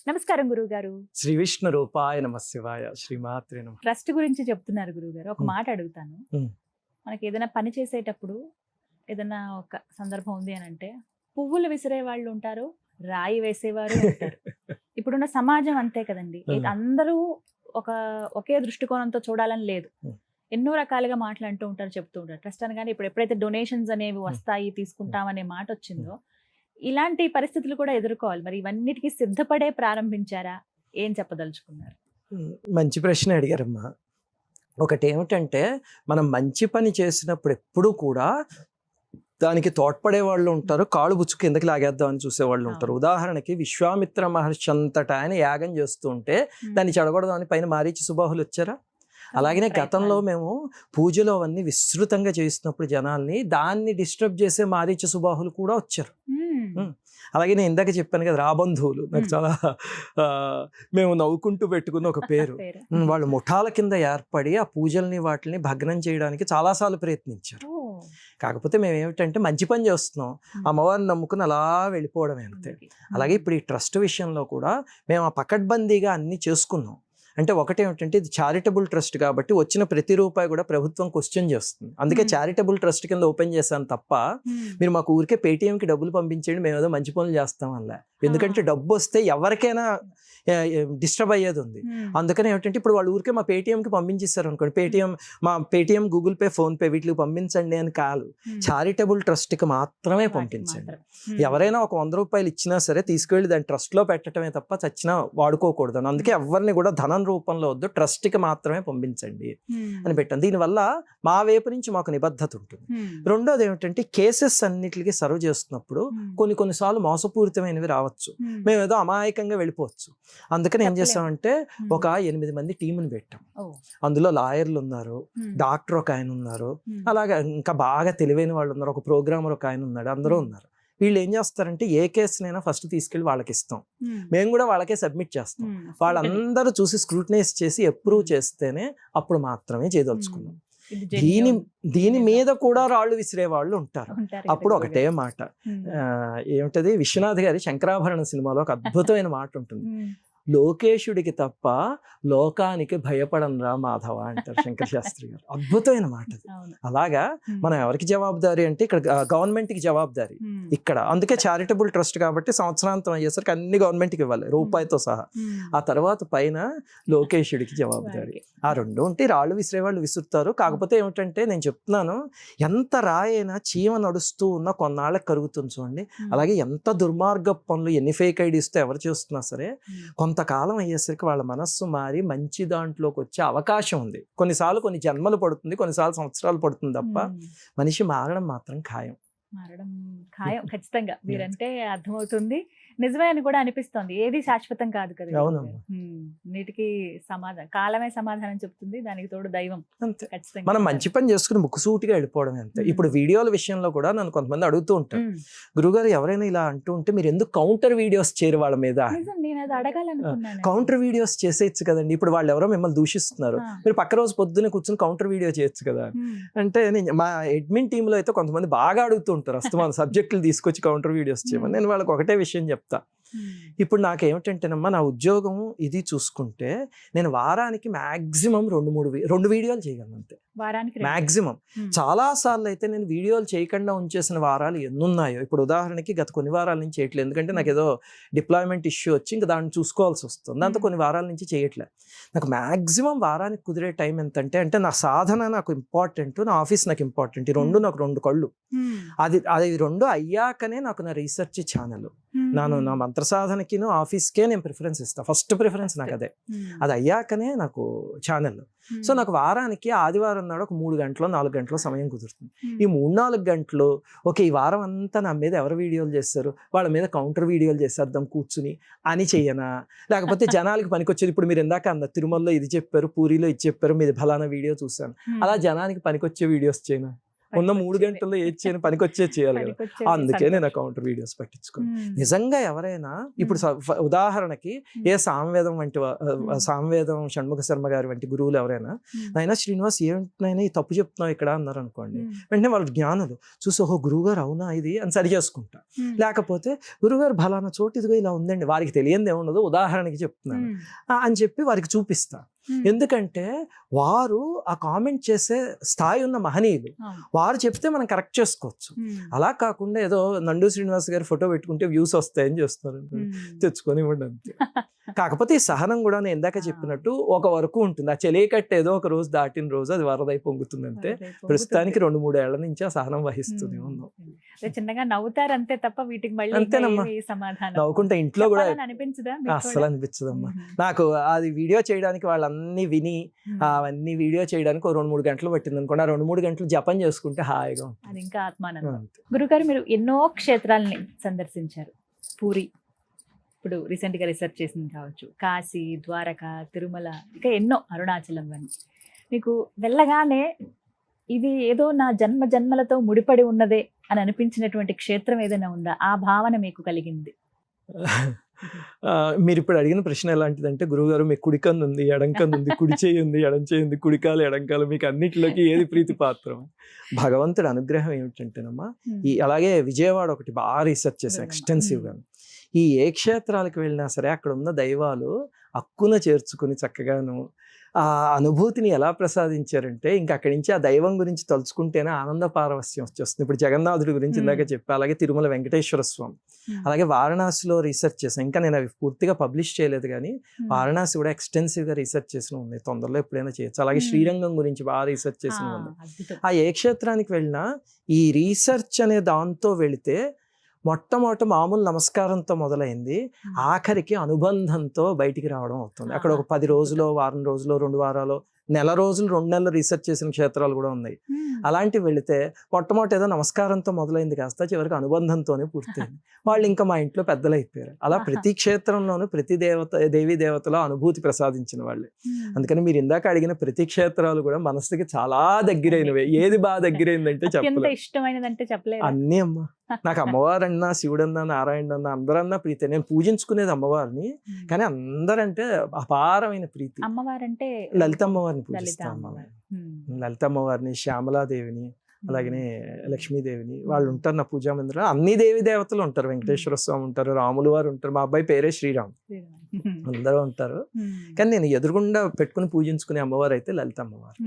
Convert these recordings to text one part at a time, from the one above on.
నమస్కారం గురువుగారు. శ్రీ విష్ణు రూపాయ నమ శివాయ శ్రీమాత్రే నమ. ట్రస్ట్ గురించి చెప్తున్నారు గురువుగారు. ఒక ఉమ్. మాట అడుగుతాను. ఉమ్. మనకి ఏదైనా పని చేసేటప్పుడు ఏదైనా ఒక సందర్భం ఉంది అని అంటే పువ్వులు విసిరే వాళ్ళు ఉంటారు, రాయి వేసేవారు ఉంటారు. ఇప్పుడున్న సమాజం అంతే కదండి. అందరూ ఒకే దృష్టికోణంతో చూడాలని లేదు. ఎన్నో రకాలుగా మాట్లాడుతూ ఉంటారు, చెప్తూ ఉంటారు. ట్రస్ట్ అనగానే ఇప్పుడు ఎప్పుడైతే డొనేషన్స్ అనేవి వస్తాయి, తీసుకుంటామనే మాట వచ్చిందో, ఇలాంటి పరిస్థితులు కూడా ఎదుర్కోవాలి. మరి ఇవన్నిటికీ సిద్ధపడే ప్రారంభించారా? ఏం చెప్పదలుచుకున్నారు? మంచి ప్రశ్న అడిగారమ్మా. ఒకటి ఏమిటంటే, మనం మంచి పని చేసినప్పుడు ఎప్పుడూ కూడా దానికి తోడ్పడే వాళ్ళు ఉంటారు, కాళ్ళు బుచ్చు కిందకి లాగేద్దామని చూసేవాళ్ళు ఉంటారు. ఉదాహరణకి విశ్వామిత్ర మహర్షి అంతటా ఆయన యాగం చేస్తూ ఉంటే దాన్ని చెడగొడదామని పైన మారీచి సుబాహులు వచ్చారా? అలాగనే గతంలో మేము పూజలో అవన్నీ విస్తృతంగా చేస్తున్నప్పుడు జనాల్ని దాన్ని డిస్టర్బ్ చేసే మారీచ సుబాహులు కూడా వచ్చారు. అలాగే నేను ఇందాక చెప్పాను కదా, రాబంధువులు నాకు చాలా మేము నవ్వుకుంటూ పెట్టుకున్న ఒక పేరు. వాళ్ళు ముఠాల కింద ఏర్పడి ఆ పూజల్ని వాటిని భగ్నం చేయడానికి చాలాసార్లు ప్రయత్నించారు. కాకపోతే మేము ఏమిటంటే మంచి పని చేస్తున్నాం, అమ్మవారిని నమ్ముకుని అలా వెళ్ళిపోవడమే అంతే. అలాగే ఇప్పుడు ఈ ట్రస్ట్ విషయంలో కూడా మేము ఆ పకడ్బందీగా అన్నీ చేసుకున్నాం. అంటే ఒకటేమిటంటే ఇది చారిటబుల్ ట్రస్ట్ కాబట్టి వచ్చిన ప్రతి రూపాయి కూడా ప్రభుత్వం క్వశ్చన్ చేస్తుంది. అందుకే చారిటబుల్ ట్రస్ట్ కింద ఓపెన్ చేశాను తప్ప మీరు మాకు ఊరికే పేటీఎంకి డబ్బులు పంపించండి మేము ఏదో మంచి పనులు చేస్తాం అలా. ఎందుకంటే డబ్బు వస్తే ఎవరికైనా డిస్టర్బ్ అయ్యేది ఉంది. అందుకని ఏమిటంటే ఇప్పుడు వాళ్ళు ఊరికే మా పేటీఎంకి పంపించేస్తారు అనుకోండి, మా Paytm, Google pay, phone pay వీటికి పంపించండి అని కాదు, చారిటబుల్ ట్రస్ట్కి మాత్రమే పంపించండి. ఎవరైనా ఒక 100 రూపాయలు ఇచ్చినా సరే తీసుకెళ్ళి దాన్ని ట్రస్ట్లో పెట్టడమే తప్ప చచ్చినా వాడుకోకూడదు. అందుకే ఎవరిని కూడా ధనం రూపంలో వద్దు, ట్రస్ట్కి మాత్రమే పంపించండి అని పెట్టాను. దీనివల్ల మా వైపు నుంచి మాకు నిబద్ధత ఉంటుంది. రెండోది ఏమిటంటే, కేసెస్ అన్నిటికీ సర్వ్ చేస్తున్నప్పుడు కొన్నిసార్లు మోసపూరితమైనవి రావచ్చు, మేము ఏదో అమాయకంగా వెళ్ళిపోవచ్చు. అందుకని ఏం చేస్తామంటే ఒక 8 మంది టీంని పెట్టాం. అందులో లాయర్లు ఉన్నారు, డాక్టర్ ఒక ఆయన ఉన్నారు, అలాగే ఇంకా బాగా తెలివైన వాళ్ళు ఉన్నారు, ఒక ప్రోగ్రామర్ ఒక ఆయన ఉన్నాడు, అందరూ ఉన్నారు. వీళ్ళు ఏం చేస్తారంటే ఏ కేసునైనా ఫస్ట్ తీసుకెళ్ళి వాళ్ళకి ఇస్తాం, మేము కూడా వాళ్ళకే సబ్మిట్ చేస్తాం. వాళ్ళందరూ చూసి స్క్రూటనైజ్ చేసి అప్రూవ్ చేస్తేనే అప్పుడు మాత్రమే చేయదలుచుకున్నాం. దీని మీద కూడా రాళ్ళు విసిరే వాళ్ళు ఉంటారు. అప్పుడు ఒకటే మాట, ఏమిటది, విశ్వనాథ్ గారి శంకరాభరణం సినిమాలో ఒక అద్భుతమైన మాట ఉంటుంది, లోకేశుడికి తప్ప లోకానికి భయపడనరా మాధవ అంటారు శంకర శాస్త్రి గారు. అద్భుతమైన మాట అది. అలాగా మనం ఎవరికి జవాబుదారీ అంటే ఇక్కడ గవర్నమెంట్కి జవాబుదారీ ఇక్కడ. అందుకే చారిటబుల్ ట్రస్ట్ కాబట్టి సంవత్సరాంతం అయ్యేసరికి అన్ని గవర్నమెంట్కి ఇవ్వాలి, రూపాయితో సహా. ఆ తర్వాత పైన లోకేశుడికి జవాబుదారీ. ఆ రెండు ఉంటే రాళ్ళు విసిరేవాళ్ళు విసురుతారు. కాకపోతే ఏమిటంటే నేను చెప్తున్నాను, ఎంత రాయైనా చీమ నడుస్తూ ఉన్న కొన్నాళ్ళకి కరుగుతుంది చూడండి. అలాగే ఎంత దుర్మార్గ పనులు, ఎన్ని ఫేక్ ఐడీస్తో ఎవరు చేస్తున్నా సరే కొంతకాలం అయ్యేసరికి వాళ్ళ మనస్సు మారి మంచి దాంట్లోకి వచ్చే అవకాశం ఉంది. కొన్నిసార్లు కొన్ని జన్మలు పడుతుంది, కొన్నిసార్లు సంవత్సరాలు పడుతుంది తప్ప మనిషి మారడం మాత్రం ఖాయం. ఖచ్చితంగా మీరంటే అర్థమవుతుంది, నిజమే అని కూడా అనిపిస్తోంది. ఏది శాశ్వతం కాదు కదా. నీటికి సమాధానం కాలమే సమాధానం చెప్తుంది, దానికి తోడు దైవం. అంతే, మనం మంచి పని చేసుకుని ముక్కుసూటిగా వెళ్ళిపోవడం అంతే. ఇప్పుడు వీడియోల విషయంలో కూడా నన్ను కొంతమంది అడుగుతూ ఉంటారు, గురుగారు ఎవరైనా ఇలా అంటూ ఉంటే మీరు ఎందుకు కౌంటర్ వీడియోస్ చేయరు వాళ్ళ మీద? కౌంటర్ వీడియోస్ చేసేయచ్చు కదండి. ఇప్పుడు వాళ్ళు ఎవరో మిమ్మల్ని దూషిస్తున్నారు, మీరు పక్క రోజు పొద్దున్నే కూర్చొని కౌంటర్ వీడియో చేయొచ్చు కదా అంటే, మా అడ్మిన్ టీంలో అయితే కొంతమంది బాగా అడుగుతూ ఉంటారు, అస్తమానం సబ్జెక్టులు తీసుకొచ్చి కౌంటర్ వీడియోస్ చేయమని. నేను వాళ్ళకి ఒకటే విషయం చెప్తా, ఇప్పుడు నాకేమిటంటేనమ్మా, నా ఉద్యోగం ఇది చూసుకుంటే నేను వారానికి మాక్సిమం 2 వీడియోలు చేయగలను అంతే, మాక్సిమం. చాలా సార్లు అయితే నేను వీడియోలు చేయకుండా ఉంచేసిన వారాలు ఎన్నున్నాయో. ఇప్పుడు ఉదాహరణకి గత కొన్ని వారాల నుంచి చేయట్లేదు, ఎందుకంటే నాకు ఏదో డిప్లాయ్మెంట్ ఇష్యూ వచ్చి ఇంకా దాన్ని చూసుకోవాల్సి వస్తుంది. దాంతో కొన్ని వారాల నుంచి చేయట్లేదు. నాకు మాక్సిమం వారానికి కుదిరే టైం ఎంతంటే, అంటే నా సాధన నాకు ఇంపార్టెంట్, నా ఆఫీస్ నాకు ఇంపార్టెంట్. ఈ రెండు నాకు 2 కళ్ళు. అది 2 అయ్యాకనే నాకు నా రీసెర్చ్ ఛానల్, నా మంత్ర సాధనకి ఆఫీస్కే నేను ప్రిఫరెన్స్ ఇస్తాను. ఫస్ట్ ప్రిఫరెన్స్ నాకు అదే. అది అయ్యాకనే నాకు ఛానల్. సో నాకు వారానికి ఆదివారం నాడు ఒక 3 గంటలు 4 గంటలు సమయం కుదురుతుంది. ఈ 3-4 గంటలు ఓకే, ఈ వారం అంతా నా మీద ఎవరు వీడియోలు చేస్తారు, వాళ్ళ మీద కౌంటర్ వీడియోలు చేసేద్దాం కూర్చుని అని చెయ్యనా? లేకపోతే జనాలకి పనికొచ్చేది, ఇప్పుడు మీరు ఇందాక అన్న తిరుమలలో ఇది చెప్పారు, పూరిలో ఇది చెప్పారు, మీది ఫలానా వీడియో చూశాను, అలా జనానికి పనికొచ్చే వీడియోస్ చేయనా? ఉన్న 3 గంటల్లో ఏది చేయని పనికొచ్చేది చేయాలి కదా. అందుకే నేను కౌంటర్ వీడియోస్ పట్టించుకున్నాను. నిజంగా ఎవరైనా ఇప్పుడు ఉదాహరణకి ఏ సామవేదం వంటి సామవేదం షణ్ముఖ శర్మ గారి వంటి గురువులు ఎవరైనా నాయనా శ్రీనివాస్ ఏంటైనా ఈ తప్పు చెప్తున్నావు ఇక్కడ అన్నారు అనుకోండి, వెంటనే వాళ్ళు జ్ఞానులు చూసి ఓహో గురువుగారు అవునా ఇది అని సరి చేసుకుంటా. లేకపోతే గురువుగారు ఫలానా చోటు ఇదిగో ఇలా ఉందండి, వారికి తెలియంది ఏముండదు ఉదాహరణకి చెప్తున్నాను అని చెప్పి వారికి చూపిస్తా. ఎందుకంటే వారు ఆ కామెంట్ చేసే స్థాయి ఉన్న మహనీయులు, వారు చెప్తే మనం కరెక్ట్ చేసుకోవచ్చు. అలా కాకుండా ఏదో నండు శ్రీనివాస్ గారి ఫోటో పెట్టుకుంటే వ్యూస్ వస్తాయని చేస్తారు, తెచ్చుకొని ఇవ్వండి అంతే. కాకపోతే ఈ సహనం కూడా నేను ఇందాక చెప్పినట్టు ఒక వరకు ఉంటుంది. ఆ చెలికట్టు ఏదో ఒక రోజు దాటిన రోజు అది వరదై పొంగుతుంది అంతే. ప్రస్తుతానికి 2-3 ఏళ్ల నుంచి ఆ సహనం వహిస్తుంది ఉన్నాం. చిన్నగా నవ్వుతారు అంతే తప్ప వీటికి మళ్ళీ అంతేనమ్మా, సమాధానం నవ్వుకుంటే ఇంట్లో కూడా అనిపించదా? అస్సలు అనిపించదమ్మా. నాకు అది వీడియో చేయడానికి వాళ్ళన్నీ విని అవన్నీ వీడియో చేయడానికి 2-3 గంటలు పట్టింది అనుకోండి. ఆ 2-3 గంటలు జపం చేసుకుంటే హాయిగా ఉంటుంది. అది ఇంకా ఆత్మానందం. గురుగారు మీరు ఎన్నో క్షేత్రాలని సందర్శించారు. పూరి ఇప్పుడు రీసెంట్గా రిసర్చ్ చేసింది కావచ్చు, కాశీ, ద్వారక, తిరుమల, ఇంకా ఎన్నో, అరుణాచలం అని. మీకు వెళ్ళగానే ఇది ఏదో నా జన్మ జన్మలతో ముడిపడి ఉన్నదే అని అనిపించినటువంటి క్షేత్రం ఏదైనా ఉందా? ఆ భావన మీకు కలిగింది? మీరు ఇప్పుడు అడిగిన ప్రశ్న ఎలాంటిదంటే, గురువుగారు మీకు కుడికన్ను ఉంది, ఎడంకన్ను ఉంది, కుడి చేయి ఉంది, ఎడం చేయి ఉంది, కుడికాలు ఎడంకాలు, మీకు అన్నిటిలోకి ఏది ప్రీతి పాత్రం? భగవంతుడి అనుగ్రహం ఏమిటంటేనమ్మా, ఈ అలాగే విజయవాడ ఒకటి బాగా రీసెర్చ్ చేశాను ఎక్స్టెన్సివ్గా. ఈ ఏ క్షేత్రాలకు వెళ్ళినా సరే అక్కడ ఉన్న దైవాలు హక్కున చేర్చుకుని చక్కగాను ఆ అనుభూతిని ఎలా ప్రసాదించారంటే, ఇంకా అక్కడి నుంచి ఆ దైవం గురించి తలుచుకుంటేనే ఆనంద పారవస్యం వచ్చేస్తుంది. ఇప్పుడు జగన్నాథుడి గురించి ఇందాక చెప్పా, అలాగే తిరుమల వెంకటేశ్వర స్వామి, అలాగే వారణాసిలో రీసెర్చ్ చేశాను. ఇంకా నేను అవి పూర్తిగా పబ్లిష్ చేయలేదు, కానీ వారణాసి కూడా ఎక్స్టెన్సివ్గా రీసెర్చ్ చేసిన ఉన్నాయి. తొందరలో ఎప్పుడైనా చేయొచ్చు. అలాగే శ్రీరంగం గురించి బాగా రీసెర్చ్ చేసిన ఉన్నాయి. ఆ ఏ క్షేత్రానికి వెళ్ళినా ఈ రీసెర్చ్ అనే దాంతో వెళితే మొట్టమొదట మామూలు నమస్కారంతో మొదలైంది, ఆఖరికి అనుబంధంతో బయటికి రావడం అవుతుంది. అక్కడ ఒక 10 రోజులు, వారం రోజులు, 2 వారాలు, నెల రోజులు, 2 నెలలు రీసెర్చ్ చేసిన క్షేత్రాలు కూడా ఉన్నాయి. అలాంటివి వెళితే మొట్టమొదటి ఏదో నమస్కారంతో మొదలైంది కాస్త చివరికి అనుబంధంతోనే పూర్తయింది. వాళ్ళు ఇంకా మా ఇంట్లో పెద్దలు అయిపోయారు. అలా ప్రతి క్షేత్రంలోనూ ప్రతి దేవీ దేవతల అనుభూతి ప్రసాదించిన వాళ్ళే. అందుకని మీరు ఇందాక అడిగిన ప్రతి క్షేత్రాలు కూడా మనసుకి చాలా దగ్గరైనవే. ఏది బాగా దగ్గరైందంటే చెప్పలేదు, అన్నీ అమ్మా. నాకు అమ్మవారన్నా, శివుడన్నా, నారాయణన్నా అందరన్నా ప్రీతి. నేను పూజించుకునేది అమ్మవారిని, కానీ అందరంటే అపారమైన ప్రీతి. అమ్మవారంటే లలితమ్మవారిని పూజిస్తాం. లలితమ్మవారిని, శ్యామలాదేవిని, అలాగనే లక్ష్మీదేవిని, వాళ్ళు ఉంటారు నా పూజా మందిరంలో. అన్ని దేవి దేవతలు ఉంటారు. వెంకటేశ్వర స్వామి ఉంటారు, రాములు వారు ఉంటారు, మా అబ్బాయి పేరే శ్రీరామ్, అందరూ ఉంటారు. కానీ నేను ఎదురుగుండా పెట్టుకుని పూజించుకునే అమ్మవారు అయితే లలిత అమ్మవారు.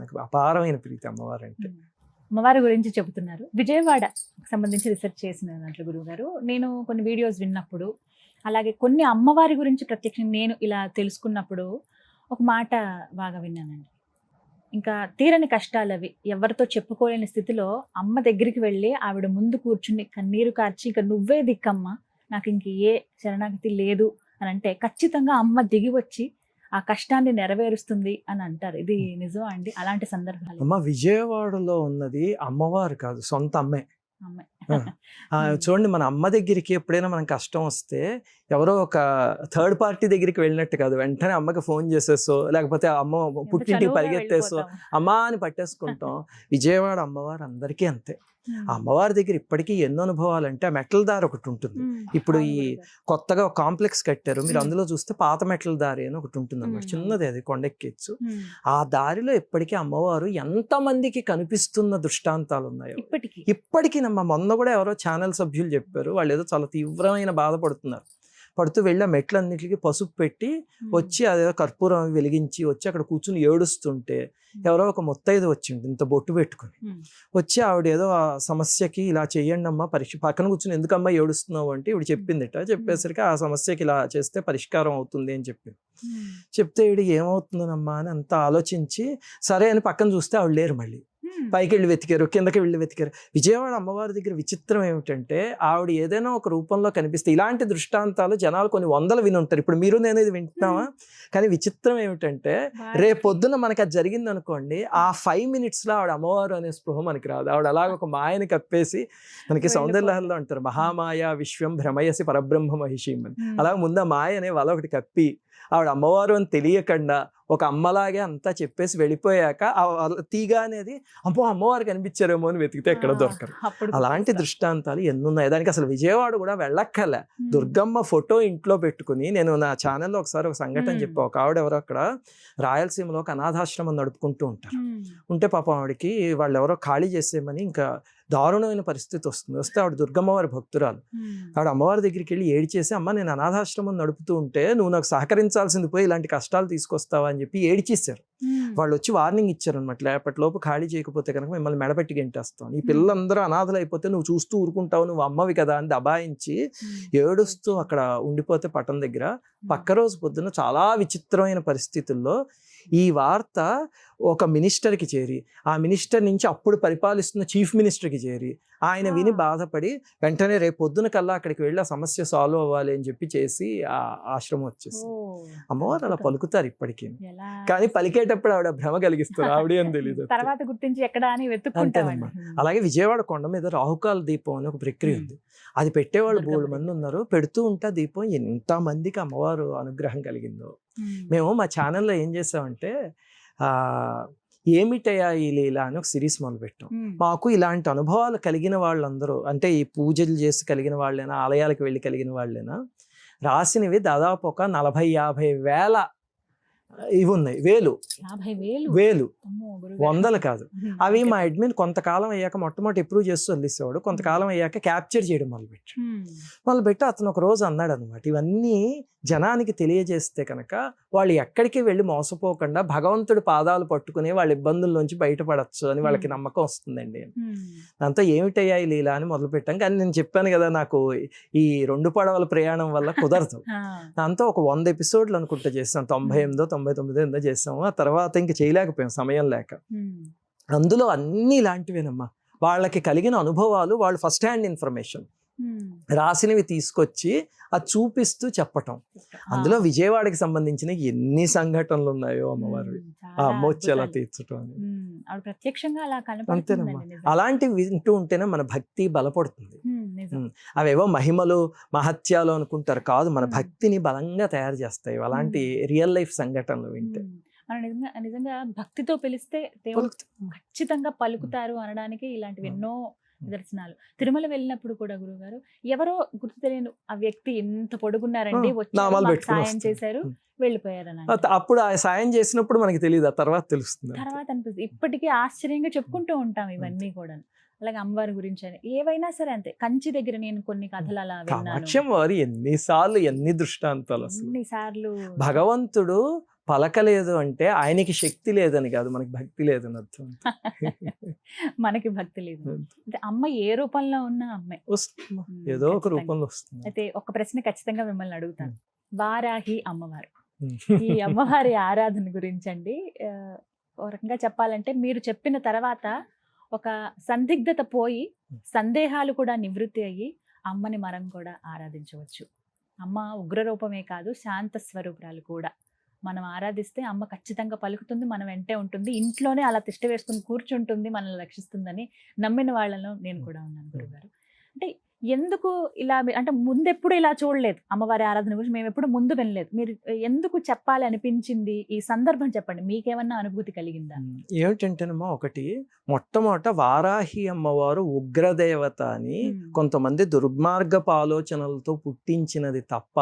నాకు అపారమైన ప్రీతి అమ్మవారు అంటే. అమ్మవారి గురించి చెబుతున్నారు, విజయవాడ సంబంధించి రీసెర్చ్ చేసిన దాంట్లో గురువు గారు, నేను కొన్ని వీడియోస్ విన్నప్పుడు, అలాగే కొన్ని అమ్మవారి గురించి ప్రత్యక్షంగా నేను ఇలా తెలుసుకున్నప్పుడు ఒక మాట బాగా విన్నానండి. ఇంకా తీరని కష్టాలు అవి, ఎవరితో చెప్పుకోలేని స్థితిలో అమ్మ దగ్గరికి వెళ్ళి ఆవిడ ముందు కూర్చుని కన్నీరు కార్చి, ఇక నువ్వే దిక్కమ్మ, నాకు ఇంక ఏ శరణాగతి లేదు అని అంటే ఖచ్చితంగా అమ్మ దిగి వచ్చి ఆ కష్టాన్ని నెరవేరుస్తుంది అని అంటారు. ఇది నిజం అండి? అలాంటి సందర్భాలు అమ్మ విజయవాడలో ఉన్నది అమ్మవారు కాదు, సొంత అమ్మే. చూడండి, మన అమ్మ దగ్గరికి ఎప్పుడైనా మనం కష్టం వస్తే ఎవరో ఒక థర్డ్ పార్టీ దగ్గరికి వెళ్ళినట్టు కాదు, వెంటనే అమ్మకి ఫోన్ చేసేసో, లేకపోతే అమ్మ పుట్టింటికి పరిగెత్తేసో అమ్మా అని పట్టేసుకుంటాం. విజయవాడ అమ్మవారు అందరికీ అంతే. ఆ అమ్మవారి దగ్గర ఇప్పటికీ ఎన్నో అనుభవాలు అంటే, ఆ మెట్ల దారి ఒకటి ఉంటుంది. ఇప్పుడు ఈ కొత్తగా ఒక కాంప్లెక్స్ కట్టారు, మీరు అందులో చూస్తే పాత మెట్ల దారి అని ఒకటి ఉంటుంది అన్నమాట, చిన్నది, అది కొండెక్కేచ్చు. ఆ దారిలో ఇప్పటికీ అమ్మవారు ఎంతమందికి కనిపిస్తున్న దృష్టాంతాలు ఉన్నాయో ఇప్పటికీ. మొన్న కూడా ఎవరో ఛానల్ సభ్యులు చెప్పారు, వాళ్ళు ఏదో చాలా తీవ్రమైన బాధపడుతున్నారు. పడుతూ వెళ్ళి ఆ మెట్లన్నిటికీ పసుపు పెట్టి వచ్చి అదేదో కర్పూరం వెలిగించి వచ్చి అక్కడ కూర్చుని ఏడుస్తుంటే ఎవరో ఒక ముత్తైదు వచ్చింది ఇంత బొట్టు పెట్టుకుని వచ్చి, ఆవిడ ఏదో ఆ సమస్యకి ఇలా చెయ్యండి అమ్మా, పక్కన కూర్చుని ఎందుకమ్మా ఏడుస్తున్నావు అంటే ఇవిడ చెప్పిందిట. చెప్పేసరికి ఆ సమస్యకి ఇలా చేస్తే పరిష్కారం అవుతుంది అని చెప్పింది. చెప్తే ఇవిడ ఏమవుతుందనమ్మా అని అంత ఆలోచించి సరే అని పక్కన చూస్తే ఆవిడ లేరు. మళ్ళీ పైకి వెళ్ళి వెతికారు, కిందకి వెళ్ళి వెతికారు. విజయవాడ అమ్మవారి దగ్గర విచిత్రం ఏమిటంటే, ఆవిడ ఏదైనా ఒక రూపంలో కనిపిస్తే, ఇలాంటి దృష్టాంతాలు జనాలు కొన్ని వందలు విని ఉంటారు. ఇప్పుడు మీరు నేను ఇది వింటున్నావా? కానీ విచిత్రం ఏమిటంటే, రేపొద్దున మనకి అది జరిగింది అనుకోండి, ఆ 5 minutesలో ఆవిడ అమ్మవారు అనే స్పృహ మనకి రాదు. ఆవిడ అలాగ ఒక మాయని కప్పేసి, మనకి సౌందర్యలహరిలో అంటారు మహామాయ విశ్వం భ్రమయసి పరబ్రహ్మ మహిషీం అని. అలాగే ముందు ఆ మాయ అనే వాళ్ళ ఒకటి కప్పి ఆవిడ అమ్మవారు అని తెలియకుండా ఒక అమ్మలాగే అంతా చెప్పేసి వెళ్ళిపోయాక తీగ అనేది అమ్మవారు కనిపించారేమో అని వెతికితే ఎక్కడ దొరకరు. అలాంటి దృష్టాంతాలు ఎన్నున్నాయి. దానికి అసలు విజయవాడ కూడా వెళ్ళక్కర్లే. దుర్గమ్మ ఫోటో ఇంట్లో పెట్టుకుని, నేను నా ఛానల్లో ఒకసారి ఒక సంఘటన చెప్పా. ఒక ఆవిడ ఎవరో అక్కడ రాయలసీమలో ఒక అనాథాశ్రమం నడుపుకుంటూ ఉంటారు. ఉంటే పాపం ఆవిడకి వాళ్ళు ఎవరో ఖాళీ చేసేయమని ఇంకా దారుణమైన పరిస్థితి వస్తే ఆవిడ దుర్గమ్మవారి భక్తురాలు. ఆవిడ అమ్మవారి దగ్గరికి వెళ్ళి ఏడిచేసి, అమ్మ నేను అనాథాశ్రమం నడుపుతూ ఉంటే నువ్వు నాకు సహకరించాల్సింది పోయి ఇలాంటి కష్టాలు తీసుకొస్తావా అని చెప్పి ఏడిచేశారు. వాళ్ళు వచ్చి వార్నింగ్ ఇచ్చారు అనమాట, లేపటిలోపు ఖాళీ చేయకపోతే కనుక మిమ్మల్ని మెడపెట్టి గెంటేస్తాం, ఈ పిల్లలందరూ అనాథలు అయిపోతే నువ్వు చూస్తూ ఊరుకుంటావు, నువ్వు అమ్మవి కదా అని దబాయించి ఏడుస్తూ అక్కడ ఉండిపోతే పట్టం దగ్గర పక్క రోజు పొద్దున చాలా విచిత్రమైన పరిస్థితుల్లో ఈ వార్త ఒక మినిస్టర్కి చేరి, ఆ మినిస్టర్ నుంచి అప్పుడు పరిపాలిస్తున్న చీఫ్ మినిస్టర్కి చేరి, ఆయన విని బాధపడి వెంటనే రేపు పొద్దున కల్లా అక్కడికి వెళ్ళి ఆ సమస్య సాల్వ్ అవ్వాలి అని చెప్పి చేసి ఆ ఆశ్రమం వచ్చేసి. అమ్మవారు అలా పలుకుతారు ఇప్పటికీ, కానీ పలికేటప్పుడు ఆవిడ భ్రమ కలిగిస్తారు, ఆవిడ అని తెలియదు, తర్వాత గుర్తించి ఎక్కడ అని వెతుక్కుంటామమ్మా. అలాగే విజయవాడ కొండ మీద రాహుకాల దీపం అని ఒక ప్రక్రియ ఉంది. అది పెట్టేవాళ్ళు 3 మంది ఉన్నారు. పెడుతూ ఉంటే దీపం ఎంత మందికి అమ్మవారు అనుగ్రహం కలిగిందో. మేము మా ఛానల్లో ఏం చేసామంటే ఏమిటయా ఈ లీల అని ఒక సిరీస్ మొదలు పెట్టాం. మాకు ఇలాంటి అనుభవాలు కలిగిన వాళ్ళందరూ, అంటే ఈ పూజలు చేసి కలిగిన వాళ్ళైనా, ఆలయాలకు వెళ్ళి కలిగిన వాళ్ళైనా, రాసినవి దాదాపు ఒక 40-50 వేల ఇవి ఉన్నాయి. వేలు వందలు కాదు. అవి మా అడ్మిన్ కొంతకాలం అయ్యాక మొట్టమొదటి అప్రూవ్ చేస్తూ వదిలేసేవాడు. కొంతకాలం అయ్యాక క్యాప్చర్ చేయడం మొదలుపెట్టి అతను ఒక రోజు అన్నాడు అనమాట, ఇవన్నీ జనానికి తెలియజేస్తే కనుక వాళ్ళు ఎక్కడికి వెళ్ళి మోసపోకుండా భగవంతుడి పాదాలు పట్టుకుని వాళ్ళ ఇబ్బందుల నుంచి బయటపడచ్చు అని వాళ్ళకి నమ్మకం వస్తుందండి. దాంతో ఏమిటయ్యా ఈ లీల అని మొదలుపెట్టాం. కానీ నేను చెప్పాను కదా, నాకు ఈ 2 పడవల ప్రయాణం వల్ల కుదరదు. దాంతో ఒక 100 ఎపిసోడ్లు అనుకుంటా చేస్తాం. 98-99 చేసాము. ఆ తర్వాత ఇంక చేయలేకపోయాం సమయం లేక. అందులో అన్ని ఇలాంటివేనమ్మా, వాళ్ళకి కలిగిన అనుభవాలు, వాళ్ళు ఫస్ట్ హ్యాండ్ ఇన్ఫర్మేషన్ రాసినవి తీసుకొచ్చి అది చూపిస్తూ చెప్పటం. అందులో విజయవాడకి సంబంధించిన ఎన్ని సంఘటనలు ఉన్నాయో అమ్మవారు, ఆ అమ్మ వచ్చి అలా తీర్చడం అంతేనమ్మా. అలాంటివి వింటూ ఉంటేనే మన భక్తి బలపడుతుంది. అవేవో మహిమలు మహత్యాలు అనుకుంటారు, కాదు, మన భక్తిని బలంగా తయారు చేస్తాయి అలాంటి రియల్ లైఫ్ సంఘటనలు వింటే. నిజంగా భక్తితో పిలిస్తే ఖచ్చితంగా పలుకుతారు అనడానికి ఇలాంటివి ఎన్నో నిదర్శనాలు. తిరుమల వెళ్ళినప్పుడు కూడా గురుగారు ఎవరో గుర్తు తెలియని ఆ వ్యక్తి ఎంత పొడుగున్నారండి, వచ్చి సాయం చేశారు, వెళ్ళిపోయారని. అప్పుడు ఆ సాయం చేసినప్పుడు మనకి తెలియదు, ఆ తర్వాత తెలుస్తుంది. తర్వాత అనిపిస్తుంది. ఇప్పటికీ ఆశ్చర్యంగా చెప్పుకుంటూ ఉంటాం ఇవన్నీ కూడా. అలాగే అమ్మవారి గురించి అని ఏవైనా సరే అంతే. కంచి దగ్గర నేను కొన్ని కథలు అలా విన్నాను. వారి ఎన్నిసార్లు ఎన్ని దృష్టాంతాలు, ఎన్నిసార్లు భగవంతుడు పలకలేదు అంటే ఆయనకి శక్తి లేదని కాదు, మనకి భక్తి లేదని అర్థం. మనకి భక్తి లేదు అంటే అమ్మ ఏ రూపంలో ఉన్నా అమ్మే వస్తుంది, ఏదో ఒక రూపంలో వస్తుంది. అయితే ఒక ప్రశ్న ఖచ్చితంగా మిమ్మల్ని అడుగుతాను. వారాహి అమ్మవారు, ఈ అమ్మవారి ఆరాధన గురించి అండి, ఒక రకంగా చెప్పాలంటే మీరు చెప్పిన తర్వాత ఒక సందిగ్ధత పోయి సందేహాలు కూడా నివృత్తి అయ్యి అమ్మని మనం కూడా ఆరాధించవచ్చు. అమ్మ ఉగ్రరూపమే కాదు, శాంత స్వరూపురాలు కూడా. మనం ఆరాధిస్తే అమ్మ ఖచ్చితంగా పలుకుతుంది, మన వెంటే ఉంటుంది, ఇంట్లోనే అలా తిష్ట వేసుకుని కూర్చుంటుంది, మనల్ని రక్షిస్తుందని నమ్మిన వాళ్ళలో నేను కూడా ఉన్నాను గురుగారు. అంటే ఎందుకు ఇలా, అంటే ముందెప్పుడు ఇలా చూడలేదు అమ్మవారి ఆరాధన గురించి, మేము ఎప్పుడు ముందు వినలేదు. మీరు ఎందుకు చెప్పాలి అనిపించింది? ఈ సందర్భం చెప్పండి, మీకేమన్నా అనుభూతి కలిగిందా? ఏమిటంటేనమ్మా, ఒకటి మొట్టమొదట వారాహి అమ్మవారు ఉగ్రదేవత అని కొంతమంది దుర్మార్గపు ఆలోచనలతో పుట్టించినది తప్ప,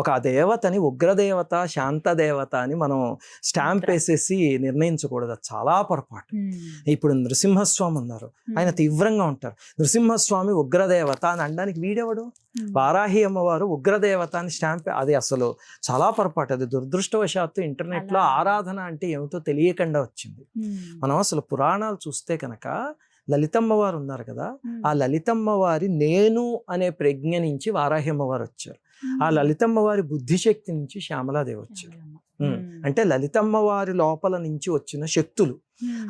ఒక దేవతని ఉగ్రదేవత శాంతదేవత అని మనం స్టాంప్ వేసేసి నిర్ణయించకూడదు. చాలా పొరపాటు. ఇప్పుడు నృసింహస్వామి ఉన్నారు, ఆయన తీవ్రంగా ఉంటారు. నృసింహస్వామి ఉగ్రదేవత అని అనడానికి వీడెవడు? వారాహి అమ్మవారు ఉగ్రదేవత అని స్టాంప్, అది అసలు చాలా పొరపాటు. అది దురదృష్టవశాత్తు ఇంటర్నెట్ లో ఆరాధన అంటే ఏమిటో తెలియకుండా వచ్చింది. మనం అసలు పురాణాలు చూస్తే కనుక లలితమ్మ వారు ఉన్నారు కదా, ఆ లలితమ్మ వారి నేను అనే ప్రజ్ఞ నుంచి వారాహి అమ్మవారు వచ్చారు. ఆ లలితమ్మ వారి బుద్ధిశక్తి నుంచి శ్యామలాదేవి వచ్చారు. అంటే లలితమ్మ వారి లోపల నుంచి వచ్చిన శక్తులు,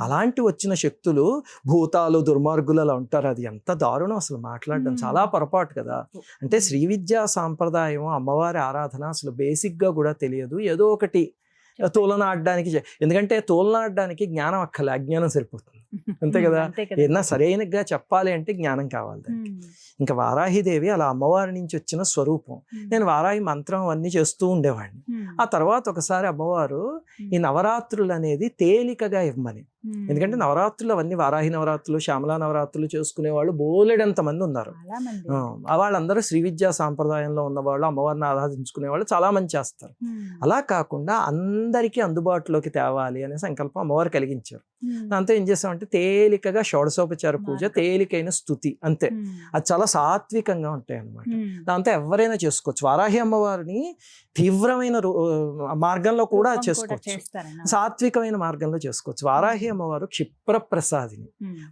అలాంటి వచ్చిన శక్తులు భూతాలు దుర్మార్గులు అలా ఉంటారు. అది ఎంత దారుణం అసలు, మాట్లాడడం చాలా పొరపాటు కదా. అంటే శ్రీ విద్యా సాంప్రదాయం అమ్మవారి ఆరాధన అసలు బేసిక్ గా కూడా తెలియదు. ఏదో ఒకటి తోలన ఆడడానికి, ఎందుకంటే తోలన ఆడడానికి జ్ఞానం అక్కర్లే, అజ్ఞానం సరిపోతుంది, అంతే కదా. ఏదైనా సరైనగా చెప్పాలి అంటే జ్ఞానం కావాలి దానికి. ఇంకా వారాహిదేవి అలా అమ్మవారి నుంచి వచ్చిన స్వరూపం. నేను వారాహి మంత్రం అవన్నీ చేస్తూ ఉండేవాడిని. ఆ తర్వాత ఒకసారి అమ్మవారు ఈ నవరాత్రులు అనేది తేలికగా ఇవ్వమని. ఎందుకంటే నవరాత్రులు అవన్నీ వారాహి నవరాత్రులు, శ్యామలా నవరాత్రులు చేసుకునే వాళ్ళు బోలెడంత మంది ఉన్నారు. వాళ్ళందరూ శ్రీ విద్యా సాంప్రదాయంలో ఉన్నవాళ్ళు, అమ్మవారిని ఆరాధించుకునే వాళ్ళు చాలా మంది చేస్తారు. అలా కాకుండా అందరికీ అందుబాటులోకి తేవాలి అనే సంకల్పం అమ్మవారు కలిగించారు. దాంతో ఏం చేసామంటే తేలికగా షోడశోపచార పూజ, తేలికైన స్తుతి, అంతే. అది చాలా సాత్వికంగా ఉంటాయి అన్నమాట. దాంతో ఎవరైనా చేసుకోవచ్చు. వారాహి అమ్మవారిని తీవ్రమైన మార్గంలో కూడా చేసుకోవచ్చు, సాత్వికమైన మార్గంలో చేసుకోవచ్చు. వారాహి అమ్మవారు క్షిప్ర ప్రసాదిని.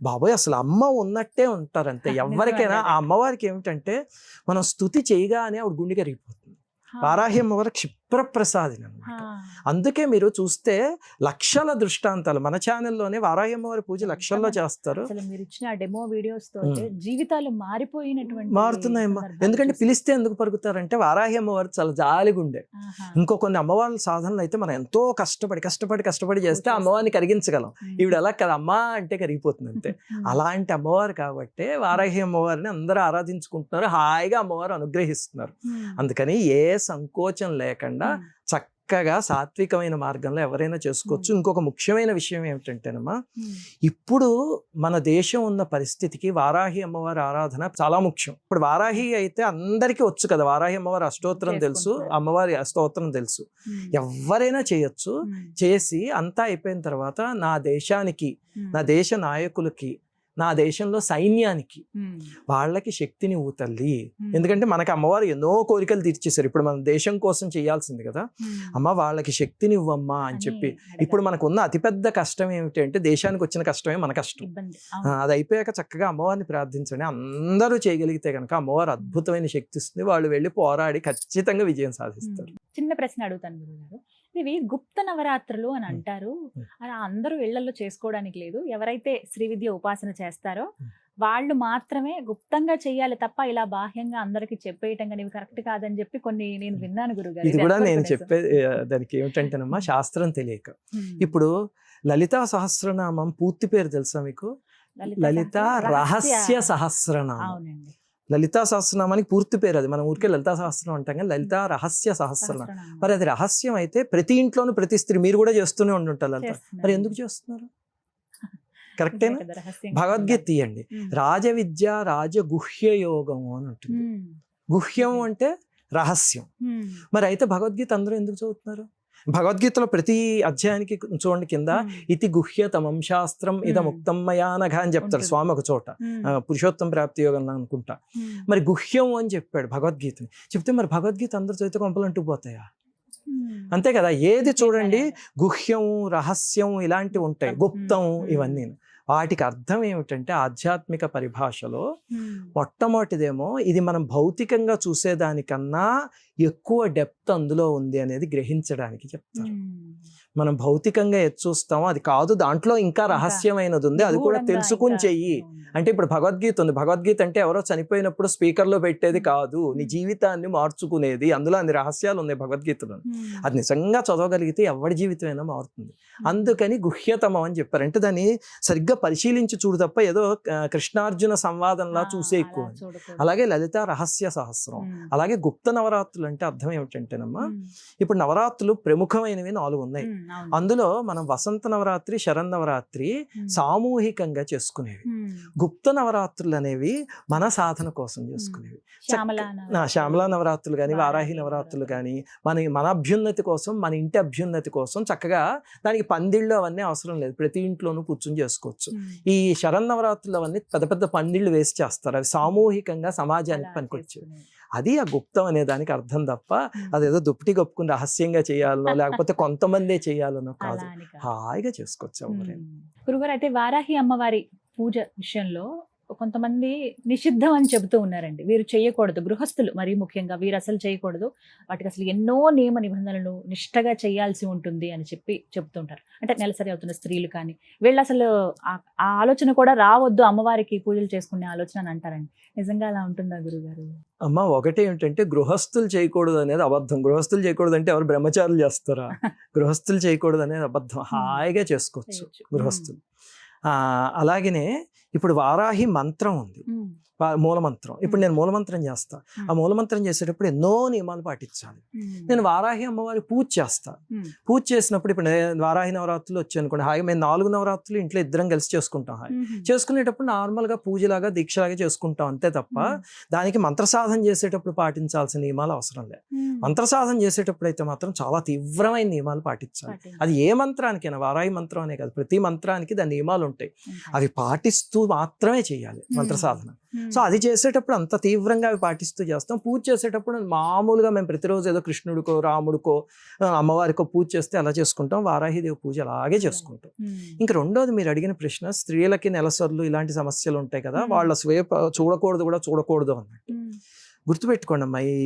బాబోయ్, అసలు అమ్మ ఉన్నట్టే ఉంటారంతే. ఎవరికైనా ఆ అమ్మవారికి ఏమిటంటే మనం స్తుతి చేయగానే ఆవిడ గుండె కరిగిపోతుంది. వారాహి అమ్మవారు క్షిప్ర ప్రసాదిని అన్నమాట. అందుకే మీరు చూస్తే లక్షల దృష్టాంతాలు మన ఛానల్లోనే వారాహి అమ్మవారి పూజ లక్షల్లో చేస్తారు. మీరు ఇచ్చిన డెమో వీడియోస్ తో జీవితాలు మారుతున్నాయమ్మా. ఎందుకంటే పిలిస్తే ఎందుకు పరుగుతారంటే వారాహి అమ్మవారు చాలా జాలిగుండే. ఇంకో కొన్ని అమ్మవారి సాధనలు అయితే మనం ఎంతో కష్టపడి చేస్తే అమ్మవారిని కరిగించగలం. ఈవిడ ఎలా కదా అమ్మా అంటే కరిగిపోతుంది అంతే. అలాంటి అమ్మవారు కాబట్టి వారాహి అమ్మవారిని అందరూ ఆరాధించుకుంటున్నారు, హాయిగా అమ్మవారు అనుగ్రహిస్తున్నారు. అందుకని ఏ సంకోచం లేకుండా చక్కగా సాత్వికమైన మార్గంలో ఎవరైనా చేసుకోవచ్చు. ఇంకొక ముఖ్యమైన విషయం ఏమిటంటేనమ్మా, ఇప్పుడు మన దేశం ఉన్న పరిస్థితికి వారాహి అమ్మవారి ఆరాధన చాలా ముఖ్యం. ఇప్పుడు వారాహి అయితే అందరికీ వచ్చు కదా, వారాహి అమ్మవారి అష్టోత్తరం తెలుసు, అమ్మవారి స్తోత్రం తెలుసు, ఎవరైనా చేయొచ్చు. చేసి అంతా అయిపోయిన తర్వాత నా దేశానికి, నా దేశ నాయకులకి, నా దేశంలో సైన్యానికి వాళ్ళకి శక్తిని ఊతల్లి. ఎందుకంటే మనకి అమ్మవారు ఎన్నో కోరికలు తీర్చేశారు. ఇప్పుడు మన దేశం కోసం చేయాల్సింది కదా, అమ్మ వాళ్ళకి శక్తిని ఇవ్వమ్మా అని చెప్పి. ఇప్పుడు మనకున్న అతిపెద్ద కష్టం ఏమిటంటే దేశానికి వచ్చిన కష్టమే మన కష్టం. అది అయిపోయాక చక్కగా అమ్మవారిని ప్రార్థించండి. అందరూ చేయగలిగితే కనుక అమ్మవారు అద్భుతమైన శక్తి ఇస్తుంది. వాళ్ళు వెళ్ళి పోరాడి ఖచ్చితంగా విజయం సాధిస్తారు. చిన్న ప్రశ్న అడుగుతాను గురుగారు, ఇవి గుప్త నవరాత్రులు అని అంటారు. అలా అందరూ ఇళ్లలో చేసుకోవడానికి లేదు. ఎవరైతే శ్రీ విద్య ఉపాసన చేస్తారో వాళ్ళు మాత్రమే గుప్తంగా చెయ్యాలి తప్ప ఇలా బాహ్యంగా అందరికి చెప్పేయటం కానీ కరెక్ట్ కాదని చెప్పి కొన్ని నేను విన్నాను గురుగారు. ఇది కూడా నేను చెప్పే దానికి ఏమిటంటేనమ్మా, శాస్త్రం తెలియక. ఇప్పుడు లలితా సహస్రనామం పూర్తి పేరు తెలుసా మీకు? లలితా రహస్య సహస్రనామం. అవునండి, లలితా సహస్రనామానికి పూర్తి పేరు అది. మనం ఊరికే లలితా సహస్రం అంటాం కానీ లలితా రహస్య సహస్రనామం. మరి అది రహస్యం అయితే ప్రతి ఇంట్లోనూ ప్రతి స్త్రీ, మీరు కూడా చేస్తూనే ఉంటుంటారు లలిత. మరి ఎందుకు చేస్తున్నారు? కరెక్టేనా? భగవద్గీత తీయండి, రాజవిద్య రాజగుహ్య యోగం అని ఉంటుంది. గుహ్యం అంటే రహస్యం. మరి అయితే భగవద్గీత అందరూ ఎందుకు చదువుతున్నారు? భగవద్గీతలో ప్రతి అధ్యాయానికి చూడండి కింద ఇతి గుహ్యతమం శాస్త్రం ఇదముక్తం మయానఘ అని చెప్తారు స్వామి ఒక చోట, పురుషోత్తమ ప్రాప్తి యోగంలో అనుకుంటా. మరి గుహ్యం అని చెప్పాడు భగవద్గీతని. చెప్తే మరి భగవద్గీత అందరూ చదివితే కొంపలు అంటూ పోతాయా? అంతే కదా. ఏది చూడండి గుహ్యం, రహస్యం ఇలాంటివి ఉంటాయి, గుప్తం ఇవన్నీ. వాటికి అర్థం ఏమిటంటే ఆధ్యాత్మిక పరిభాషలో మొట్టమొదటిదేమో ఇది మనం భౌతికంగా చూసేదానికన్నా ఎక్కువ డెప్త్ అందులో ఉంది అనేది గ్రహించడానికి చెప్తారు. మనం భౌతికంగా ఎది చూస్తామో అది కాదు, దాంట్లో ఇంకా రహస్యమైనది ఉంది, అది కూడా తెలుసుకుని చెయ్యి. అంటే ఇప్పుడు భగవద్గీత ఉంది. భగవద్గీత అంటే ఎవరో చనిపోయినప్పుడు స్పీకర్లో పెట్టేది కాదు, నీ జీవితాన్ని మార్చుకునేది. అందులో అన్ని రహస్యాలు ఉన్నాయి భగవద్గీతలో. అది నిజంగా చదవగలిగితే ఎవరి జీవితమైనా మారుతుంది. అందుకని గుహ్యతమం అని చెప్పారు. అంటే దాన్ని సరిగ్గా పరిశీలించి చూడు తప్ప ఏదో కృష్ణార్జున సంవాదంలా చూసే ఎక్కువ. అలాగే లలిత రహస్య సహస్రం. అలాగే గుప్త నవరాత్రులు అంటే అర్థం ఏమిటంటేనమ్మా, ఇప్పుడు నవరాత్రులు ప్రముఖమైనవి 4 ఉన్నాయి. అందులో మనం వసంత నవరాత్రి, శరన్నవరాత్రి సామూహికంగా చేసుకునేవి. గుప్త నవరాత్రులు అనేవి మన సాధన కోసం చేసుకునేవి. శ్యామలా నవరాత్రులు కానీ, వారాహి నవరాత్రులు కానీ మన అభ్యున్నతి కోసం, మన ఇంటి అభ్యున్నతి కోసం చక్కగా దానికి పందిళ్ళు అవన్నీ అవసరం లేదు, ప్రతి ఇంట్లోనూ కూర్చొని చేసుకోవచ్చు. ఈ శరన్నవరాత్రులు అవన్నీ పెద్ద పెద్ద పందిళ్ళు వేసి చేస్తారు, అవి సామూహికంగా సమాజానికి పనికొచ్చేవి. అది ఆ గుప్తం అనే దానికి అర్థం తప్ప అదేదో దుప్పటి కప్పుకుని రహస్యంగా చేయాలనో లేకపోతే కొంతమందే చేయాలనో కాదు, హాయిగా చేసుకోవచ్చు. గురుగారు, అయితే వారాహి అమ్మవారి పూజ విషయంలో కొంతమంది నిషిద్ధం అని చెబుతూ ఉన్నారండి. వీరు చేయకూడదు, గృహస్థులు మరీ ముఖ్యంగా వీరు అసలు చేయకూడదు, వాటికి అసలు ఎన్నో నియమ నిబంధనలు నిష్టగా చేయాల్సి ఉంటుంది అని చెప్తుంటారు. అంటే నెలసరి అవుతున్న స్త్రీలు కానీ వీళ్ళు అసలు ఆ ఆలోచన కూడా రావద్దు, అమ్మవారికి పూజలు చేసుకునే ఆలోచన అని అంటారండి. నిజంగా అలా ఉంటుందా గురుగారు? అమ్మ, ఒకటి ఏంటంటే గృహస్థులు చేయకూడదు అనేది అబద్ధం. గృహస్థులు చేయకూడదు అంటే ఎవరు బ్రహ్మచారులు చేస్తారా? గృహస్థులు చేయకూడదు అనేది అబద్ధం, హాయిగా చేసుకోవచ్చు గృహస్థులు. అలాగనే ఇప్పుడు వారాహి మంత్రం ఉంది, మూలమంత్రం. ఇప్పుడు నేను మూలమంత్రం చేస్తా. ఆ మూలమంత్రం చేసేటప్పుడు ఎన్నో నియమాలు పాటించాలి. నేను వారాహి అమ్మవారి పూజ చేస్తా. పూజ చేసినప్పుడు ఇప్పుడు వారాహి నవరాత్రులు వచ్చాయి అనుకోండి, హాయిగా మేము 4 నవరాత్రులు ఇంట్లో ఇద్దరం కలిసి చేసుకుంటాం. హాయి చేసుకునేటప్పుడు నార్మల్గా పూజలాగా దీక్షలాగా చేసుకుంటాం అంతే తప్ప దానికి మంత్రసాధన చేసేటప్పుడు పాటించాల్సిన నియమాలు అవసరం లేదు. మంత్రసాధన చేసేటప్పుడు అయితే మాత్రం చాలా తీవ్రమైన నియమాలు పాటించాలి. అది ఏ మంత్రానికైనా, వారాహి మంత్రం అనే కాదు, ప్రతి మంత్రానికి దాని నియమాలు ఉంటాయి. అవి పాటిస్తూ మాత్రమే చేయాలి మంత్రసాధన. సో అది చేసేటప్పుడు అంత తీవ్రంగా అవి పాటిస్తూ చేస్తాం. పూజ చేసేటప్పుడు మామూలుగా మేము ప్రతిరోజు ఏదో కృష్ణుడికో రాముడికో అమ్మవారికో పూజ చేస్తే అలా చేసుకుంటాం. వారాహిదేవి పూజ అలాగే చేసుకుంటాం. ఇంకా రెండోది మీరు అడిగిన ప్రశ్న, స్త్రీలకి నెలసర్లు ఇలాంటి సమస్యలు ఉంటాయి కదా, వాళ్ళ స్వేప చూడకూడదు అన్నట్టు గుర్తుపెట్టుకోండి అమ్మా. ఈ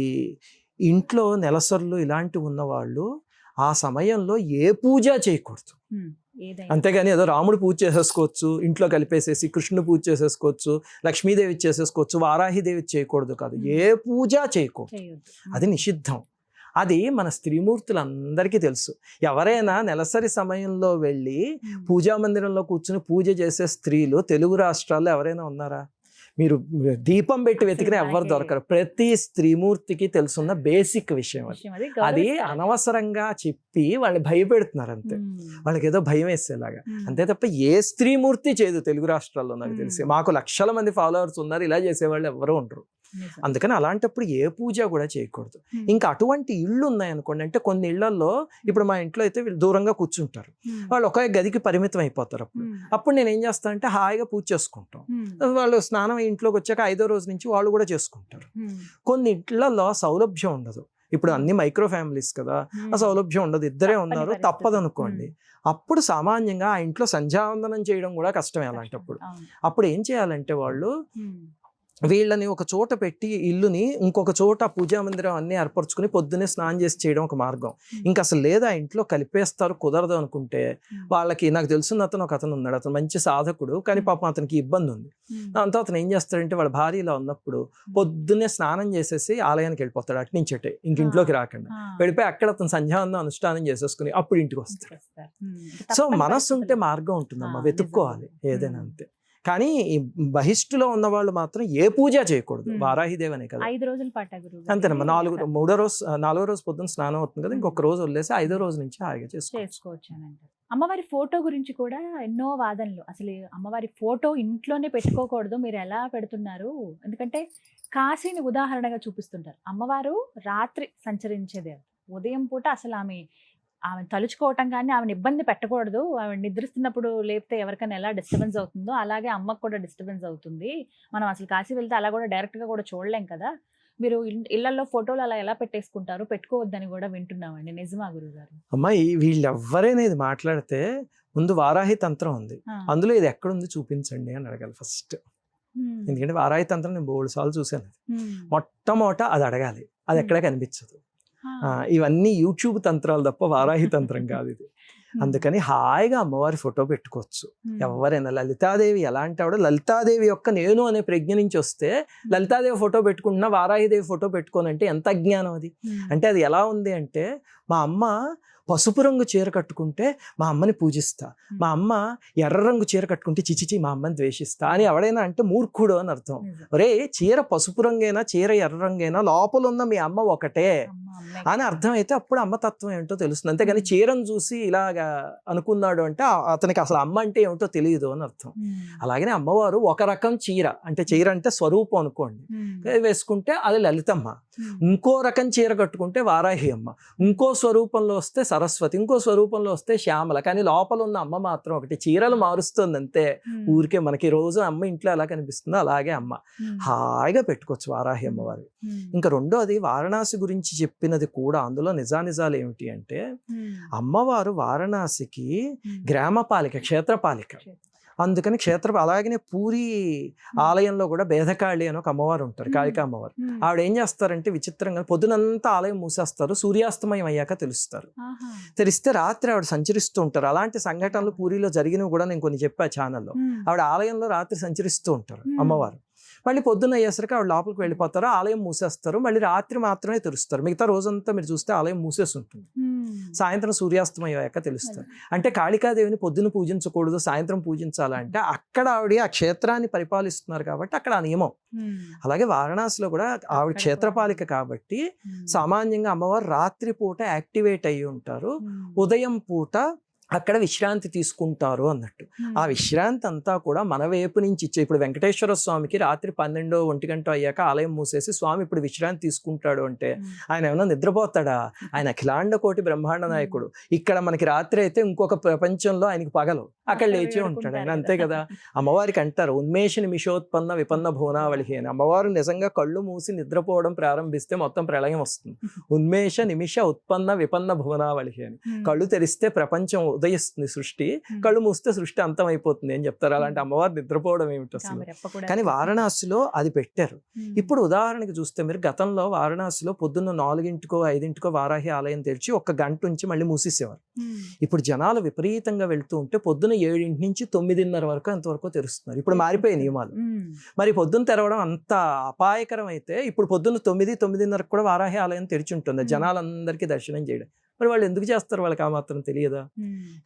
ఇంట్లో నెలసర్లు ఇలాంటివి ఉన్నవాళ్ళు ఆ సమయంలో ఏ పూజ చేయకూడదు. అంతేగాని ఏదో రాముడు పూజ చేసేసుకోవచ్చు, ఇంట్లో కలిపేసేసి కృష్ణుడు పూజ చేసేసుకోవచ్చు, లక్ష్మీదేవి చేసేసుకోవచ్చు, వారాహిదేవి చేయకూడదు కాదు, ఏ పూజ చేయకూడదు. అది నిషిద్ధం. అది మన స్త్రీమూర్తులందరికీ తెలుసు. ఎవరైనా నెలసరి సమయంలో వెళ్ళి పూజా మందిరంలో కూర్చుని పూజ చేసే స్త్రీలు తెలుగు రాష్ట్రాల్లో ఎవరైనా ఉన్నారా? మీరు దీపం పెట్టి వెతికినా ఎవరు దొరకరు. ప్రతి స్త్రీమూర్తికి తెలుసున్న బేసిక్ విషయం అది అనవసరంగా చెప్పి వాళ్ళని భయపెడుతున్నారు అంతే, వాళ్ళకి ఏదో భయం వేసేలాగా అంతే తప్ప ఏ స్త్రీమూర్తి చేయదు తెలుగు రాష్ట్రాల్లో. నాకు తెలిసి మాకు లక్షల మంది ఫాలోవర్స్ ఉన్నారు, ఇలా చేసేవాళ్ళు ఎవరు ఉండరు. అందుకని అలాంటప్పుడు ఏ పూజ కూడా చేయకూడదు. ఇంకా అటువంటి ఇళ్ళు ఉన్నాయనుకోండి, అంటే కొన్ని ఇళ్లలో ఇప్పుడు మా ఇంట్లో అయితే వీళ్ళు దూరంగా కూర్చుంటారు, వాళ్ళు ఒకే గదికి పరిమితం అయిపోతారు. అప్పుడు నేను ఏం చేస్తాను అంటే హాయిగా పూజ చేసుకుంటాం. వాళ్ళు స్నానం ఇంట్లోకి వచ్చాక 5వ రోజు నుంచి వాళ్ళు కూడా చేసుకుంటారు. కొన్ని ఇళ్లలో సౌలభ్యం ఉండదు. ఇప్పుడు అన్ని మైక్రో ఫ్యామిలీస్ కదా, ఆ సౌలభ్యం ఉండదు, ఇద్దరే ఉన్నారు, తప్పదనుకోండి. అప్పుడు సామాన్యంగా ఆ ఇంట్లో సంధ్యావందనం చేయడం కూడా కష్టమే. అలాంటప్పుడు అప్పుడు ఏం చేయాలంటే వాళ్ళు వీళ్ళని ఒక చోట పెట్టి ఇల్లుని ఇంకొక చోట పూజా మందిరం అన్ని ఏర్పరచుకుని పొద్దున్నే స్నానం చేసి చేయడం ఒక మార్గం. ఇంకా అసలు లేదా ఇంట్లో కలిపేస్తారు, కుదరదు అనుకుంటే వాళ్ళకి, నాకు తెలుసున్న ఒక అతను ఉన్నాడు, అతను మంచి సాధకుడు, కానీ పాపం అతనికి ఇబ్బంది ఉంది. దాంతో అతను ఏం చేస్తాడంటే వాళ్ళ భార్యలో ఉన్నప్పుడు పొద్దున్నే స్నానం చేసేసి ఆలయానికి వెళ్ళిపోతాడు, అటు నుంచి అటే, ఇంక ఇంట్లోకి రాకుండా వెళ్ళిపోయి అక్కడ అతను సంధ్యావందనం అనుష్ఠానం చేసేసుకుని అప్పుడు ఇంటికి వస్తాడు. సో మనస్సు ఉంటే మార్గం ఉంటుందమ్మా, వెతుక్కోవాలి ఏదైనా అంతే. కానీ ఈ బహిష్టులో ఉన్న వాళ్ళు మాత్రం ఏ పూజ చేయకూడదు. వారాహిదేవి అనే కదా 5 రోజుల పాటు అంతేనమ్మా. 4వ రోజు పొద్దున్న స్నానం అవుతుంది కదా, ఇంకొక రోజు వదిలేసి 5వ రోజు నుంచి హాయిగా చేసుకోవచ్చు. అమ్మవారి ఫోటో గురించి కూడా ఎన్నో వాదనలు. అసలు అమ్మవారి ఫోటో ఇంట్లోనే పెట్టుకోకూడదు, మీరు ఎలా పెడుతున్నారు? ఎందుకంటే కాశీని ఉదాహరణగా చూపిస్తుంటారు. అమ్మవారు రాత్రి సంచరించేదే, ఉదయం పూట అసలు ఆమె తలుచుకోవటం కానీ ఆమెను ఇబ్బంది పెట్టకూడదు. ఆమె నిద్రిస్తున్నప్పుడు లేపితే ఎవరికైనా ఎలా డిస్టర్బెన్స్ అవుతుందో అలాగే అమ్మకు కూడా డిస్టర్బెన్స్ అవుతుంది. మనం అసలు కాశీ వెళ్తే అలా కూడా డైరెక్ట్గా కూడా చూడలేం కదా. మీరు ఇళ్లలో ఫోటోలు అలా ఎలా పెట్టేసుకుంటారు? పెట్టుకోవద్దని కూడా వింటున్నామండి, నిజమా గురుగారు? అమ్మాయి వీళ్ళు ఎవరైనా ఇది మాట్లాడితే ముందు వారాహి తంత్రం ఉంది, అందులో ఇది ఎక్కడుంది చూపించండి అని అడగాలి ఫస్ట్. ఎందుకంటే వారాహి తంత్రం నేను 3 సార్లు చూశాను. మొట్టమొదట అది అడగాలి, అది ఎక్కడ కనిపించదు. ఇవన్నీ యూట్యూబ్ తంత్రాలు తప్ప వారాహి తంత్రం కాదు ఇది. అందుకని హాయిగా అమ్మవారి ఫోటో పెట్టుకోవచ్చు ఎవరైనా. లలితాదేవి ఎలాంటి ఆవిడ, లలితాదేవి యొక్క నేను అనే ప్రజ్ఞ నుంచి వస్తే లలితాదేవి ఫోటో పెట్టుకుంటున్నా వారాహిదేవి ఫోటో పెట్టుకోనంటే ఎంత అజ్ఞానం అది. అంటే అది ఎలా ఉంది అంటే, మా అమ్మ పసుపు రంగు చీర కట్టుకుంటే మా అమ్మని పూజిస్తా, మా అమ్మ ఎర్ర రంగు చీర కట్టుకుంటే చిచిచి మా అమ్మని ద్వేషిస్తా అని ఎవడైనా అంటే మూర్ఖుడు అని అర్థం. ఒరే, చీర పసుపు రంగైనా చీర ఎర్ర రంగైనా లోపల ఉన్న మీ అమ్మ ఒకటే అని అర్థమైతే అప్పుడు అమ్మతత్వం ఏంటో తెలుస్తుంది. అంతేగాని చీరను చూసి ఇలాగా అనుకున్నాడు అంటే అతనికి అసలు అమ్మ అంటే ఏమిటో తెలియదు అని అర్థం. అలాగనే అమ్మవారు ఒక రకం చీర, అంటే చీర అంటే స్వరూపం అనుకోండి, వేసుకుంటే అది లలితమ్మ. ఇంకో రకం చీర కట్టుకుంటే వారాహి అమ్మ, ఇంకో స్వరూపంలో వస్తే సరస్వతి, ఇంకో స్వరూపంలో వస్తే శ్యామల. కానీ లోపల ఉన్న అమ్మ మాత్రం ఒకటి. చీరలు మారుస్తుంది అంతే ఊరికే. మనకి రోజు అమ్మ ఇంట్లో ఎలా కనిపిస్తుందో అలాగే అమ్మ. హాయిగా పెట్టుకోవచ్చు వారాహి అమ్మవారు. ఇంకా రెండోది వారణాసి గురించి చెప్పినది కూడా, అందులో నిజానిజాలు ఏమిటి అంటే, అమ్మవారు వారణాసికి గ్రామపాలిక, క్షేత్రపాలిక. అందుకని అలాగనే పూరి ఆలయంలో కూడా భేదకాళి అని ఒక అమ్మవారు ఉంటారు, కాళికా అమ్మవారు. ఆవిడ ఏం చేస్తారంటే విచిత్రంగా పొద్దునంతా ఆలయం మూసేస్తారు, సూర్యాస్తమయం అయ్యాక తెలిస్తే రాత్రి ఆవిడ సంచరిస్తూ ఉంటారు. అలాంటి సంఘటనలు పూరిలో జరిగినవి కూడా నేను కొన్ని చెప్పా ఛానల్లో. ఆవిడ ఆలయంలో రాత్రి సంచరిస్తూ ఉంటారు అమ్మవారు. మళ్ళీ పొద్దున్న అయ్యేసరికి ఆవిడ లోపలికి వెళ్ళిపోతారు, ఆలయం మూసేస్తారు, మళ్ళీ రాత్రి మాత్రమే తెరుస్తారు. మిగతా రోజంతా మీరు చూస్తే ఆలయం మూసేసి ఉంటుంది. సాయంత్రం సూర్యాస్తమయం అయ్యాక తెలుస్తుంది. అంటే కాళికాదేవిని పొద్దున పూజించకూడదు, సాయంత్రం పూజించాలంటే అక్కడ ఆవిడ ఆ క్షేత్రాన్ని పరిపాలిస్తున్నారు కాబట్టి అక్కడ ఆ నియమం. అలాగే వారణాసిలో కూడా ఆవిడ క్షేత్రపాలిక కాబట్టి సామాన్యంగా అమ్మవారు రాత్రి పూట యాక్టివేట్ అయ్యి ఉంటారు, ఉదయం పూట అక్కడ విశ్రాంతి తీసుకుంటారు అన్నట్టు. ఆ విశ్రాంతి అంతా కూడా మన వైపు నుంచి ఇచ్చే, ఇప్పుడు వెంకటేశ్వర స్వామికి రాత్రి 12-1 అయ్యాక ఆలయం మూసేసి స్వామి ఇప్పుడు విశ్రాంతి తీసుకుంటాడు అంటే ఆయన ఏమైనా నిద్రపోతాడా? ఆయన అఖిలాండ కోటి బ్రహ్మాండ నాయకుడు. ఇక్కడ మనకి రాత్రి అయితే ఇంకొక ప్రపంచంలో ఆయనకి పగలు, అక్కడ లేచి ఉంటాడు ఆయన, అంతే కదా. అమ్మవారికి అంటారు ఉన్మేష నిమిషోత్పన్న విపన్న భువనావళి అని. అమ్మవారు నిజంగా కళ్ళు మూసి నిద్రపోవడం ప్రారంభిస్తే మొత్తం ప్రళయం వస్తుంది. ఉన్మేష నిమిష ఉత్పన్న విపన్న భువనావళి అని. కళ్ళు తెరిస్తే ప్రపంచం ఉదయిస్తుంది, సృష్టి, కళ్ళు మూస్తే సృష్టి అంతం అయిపోతుంది అని చెప్తారు. అలాంటి అమ్మవారు నిద్రపోవడం ఏమిటి అసలు? కానీ వారణాసిలో అది పెట్టారు. ఇప్పుడు ఉదాహరణకి చూస్తే మీరు గతంలో వారణాసిలో పొద్దున్న 4-5 వారాహి ఆలయం తెరిచి 1 గంట నుంచి మళ్ళీ మూసేసేవారు. ఇప్పుడు జనాలు విపరీతంగా వెళ్తూ ఉంటే పొద్దున్న 7 నుంచి 9:30 వరకు అంతవరకు తెరుస్తున్నారు. ఇప్పుడు మారిపోయే నియమాలు. మరి పొద్దున్న తెరవడం అంత అపాయకరం అయితే ఇప్పుడు పొద్దున్న 9-9:30 కూడా వారాహి ఆలయం తెరిచి ఉంటుంది జనాలందరికీ దర్శనం చేయడం. మరి వాళ్ళు ఎందుకు చేస్తారు? వాళ్ళకి ఆ మాత్రం తెలియదా?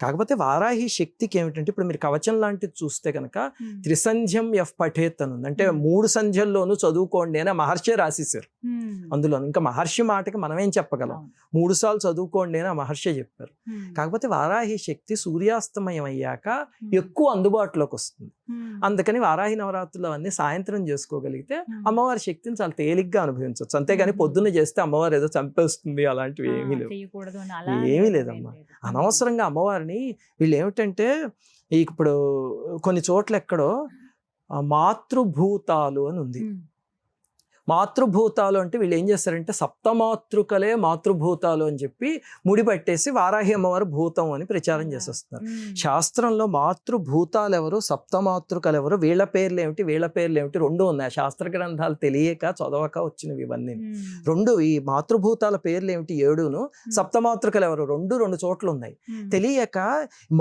కాకపోతే వారాహి శక్తికి ఏమిటంటే, ఇప్పుడు మీరు కవచం లాంటిది చూస్తే కనుక త్రిసంధ్యం ఎఫ్ పఠేత్ అని ఉంది. అంటే 3 సంధ్యల్లోనూ చదువుకోండి అని మహర్షి రాసేసారు అందులో. ఇంకా మహర్షి మాటకి మనమేం చెప్పగలం? 3 సార్లు చదువుకోండి అని మహర్షి చెప్పారు. కాకపోతే వారాహి శక్తి సూర్యాస్తమయం అయ్యాక ఎక్కువ అందుబాటులోకి వస్తుంది. అందుకని వారాహి నవరాత్రులు అవన్నీ సాయంత్రం చేసుకోగలిగితే అమ్మవారి శక్తిని చాలా తేలిగ్గా అనుభవించవచ్చు. అంతేగాని పొద్దున్న చేస్తే అమ్మవారు ఏదో చంపేస్తుంది అలాంటివి ఏమీ లేవు, ఏమీ లేదమ్మా. అనవసరంగా అమ్మవారిని వీళ్ళు ఏమిటంటే, ఇప్పుడు కొన్ని చోట్ల ఎక్కడో మాతృభూతాలు అని ఉంది. మాతృభూతాలు అంటే వీళ్ళు ఏం చేస్తారంటే సప్తమాతృకలే మాతృభూతాలు అని చెప్పి ముడిపట్టేసి వారాహి అమ్మవారు భూతం అని ప్రచారం చేసేస్తున్నారు. శాస్త్రంలో మాతృభూతాలు ఎవరు, సప్తమాతృకలు ఎవరు, వీళ్ళ పేర్లు ఏమిటి, వీళ్ళ పేర్లు ఏమిటి 2 ఉన్నాయి. శాస్త్ర గ్రంథాలు తెలియక చదవక వచ్చినవి ఇవన్నీ 2. ఈ మాతృభూతాల పేర్లు ఏమిటి 7ను, సప్తమాతృకలు ఎవరు 2 చోట్ల ఉన్నాయి. తెలియక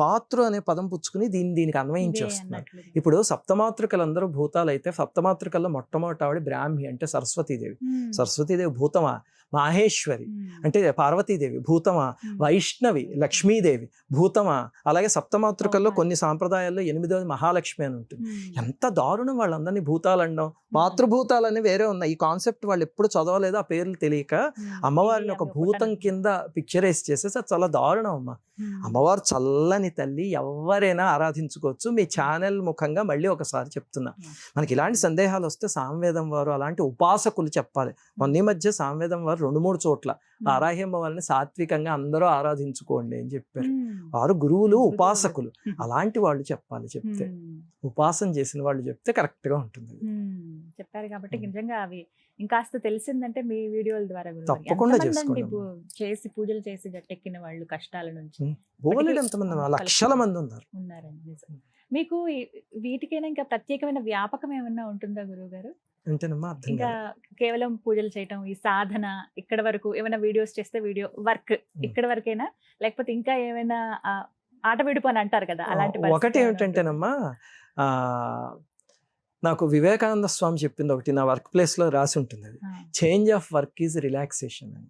మాతృ అనే పదం పుచ్చుకుని దీనికి అన్వయించేస్తున్నారు. ఇప్పుడు సప్తమాతృకలందరూ భూతాలు అయితే సప్తమాతృకల్లో మొట్టమొదటి ఆవిడ బ్రాహ్మి అంటే సరస్వతీదేవి. సరస్వతీదేవి భూతమా? మాహేశ్వరి అంటే పార్వతీదేవి భూతమా? వైష్ణవి లక్ష్మీదేవి భూతమా? అలాగే సప్తమాతృకల్లో కొన్ని సాంప్రదాయాల్లో 8వది మహాలక్ష్మి అని ఉంటుంది. ఎంత దారుణం వాళ్ళందరినీ భూతాలు అనడం. మాతృభూతాలని వేరే ఉన్నాయి. ఈ కాన్సెప్ట్ వాళ్ళు ఎప్పుడు చదవలేదు, ఆ పేర్లు తెలియక అమ్మవారిని ఒక భూతం కింద పిక్చరైజ్ చేసేసి అది చాలా దారుణం అమ్మ. అమ్మవారు చల్లని తల్లి, ఎవరైనా ఆరాధించుకోవచ్చు. మీ ఛానల్ ముఖంగా మళ్ళీ ఒకసారి చెప్తున్నా, మనకి ఇలాంటి సందేహాలు వస్తే సామవేదం వారు అలాంటి ఉపాసకులు చెప్పాలి. మొన్న మధ్య సామవేదం వారు 2-3 చోట్ల వారాహి అమ్మవారిని సాత్వికంగా అందరూ ఆరాధించుకోండి అని చెప్పారు. వారు గురువులు, ఉపాసకులు, అలాంటి వాళ్ళు చెప్పాలి. చెప్తే ఉపాసన చేసిన వాళ్ళు చెప్తే కరెక్ట్ గా ఉంటుంది. చెప్పారు కాబట్టి నిజంగా అవి ఇంకాస్త తెలిసిందంటే మీ వీడియోల ద్వారా తప్పకుండా చేసి పూజలు చేసి గట్టెక్కిన వాళ్ళు కష్టాల నుంచి ఎంతమంది, లక్షల మంది ఉన్నారండి. మీకు వీటికైనా ఇంకా ప్రత్యేకమైన వ్యాపకం ఏమన్నా ఉంటుందా గురువు గారు? ఇంకా కేవలం పూజలు చేయటం, ఈ సాధన ఇక్కడ వరకు, ఏమైనా వీడియోస్ చేస్తే వీడియో వర్క్ ఇక్కడ వరకేనా, లేకపోతే ఇంకా ఏమైనా ఆట విడుపు అని అంటారు కదా అలాంటి? ఒకటి ఏమిటంటేనమ్మా, నాకు వివేకానంద స్వామి చెప్పింది ఒకటి నా వర్క్ ప్లేస్ లో రాసి ఉంటుంది. అది change of work is relaxation అని.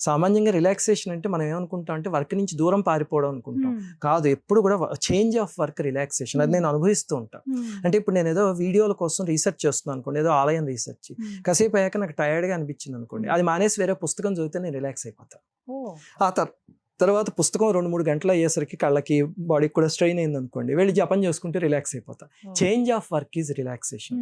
సామాన్యంగా రిలాక్సేషన్ అంటే మనం ఏమనుకుంటాం అంటే వర్క్ నుంచి దూరం పారిపోవడం అనుకుంటాం. కాదు, ఎప్పుడు కూడా చేంజ్ ఆఫ్ వర్క్ రిలాక్సేషన్. అది నేను అనుభవిస్తూ ఉంటాను. అంటే ఇప్పుడు నేను ఏదో వీడియోల కోసం రీసెర్చ్ చేస్తున్నాను అనుకోండి, ఏదో ఆలయం రీసెర్చ్, కాసేపు అయ్యాక నాకు టైర్డ్గా అనిపించింది అనుకోండి, అది మానేసి వేరే పుస్తకం చదివితే నేను రిలాక్స్ అయిపోతాను. ఆ తర్వాత పుస్తకం 2-3 గంటలు అయ్యేసరికి కళ్ళకి బాడీకి కూడా స్ట్రెయిన్ అయింది అనుకోండి, వెళ్ళి జపం చేసుకుంటే రిలాక్స్ అయిపోతా. Change of work is relaxation.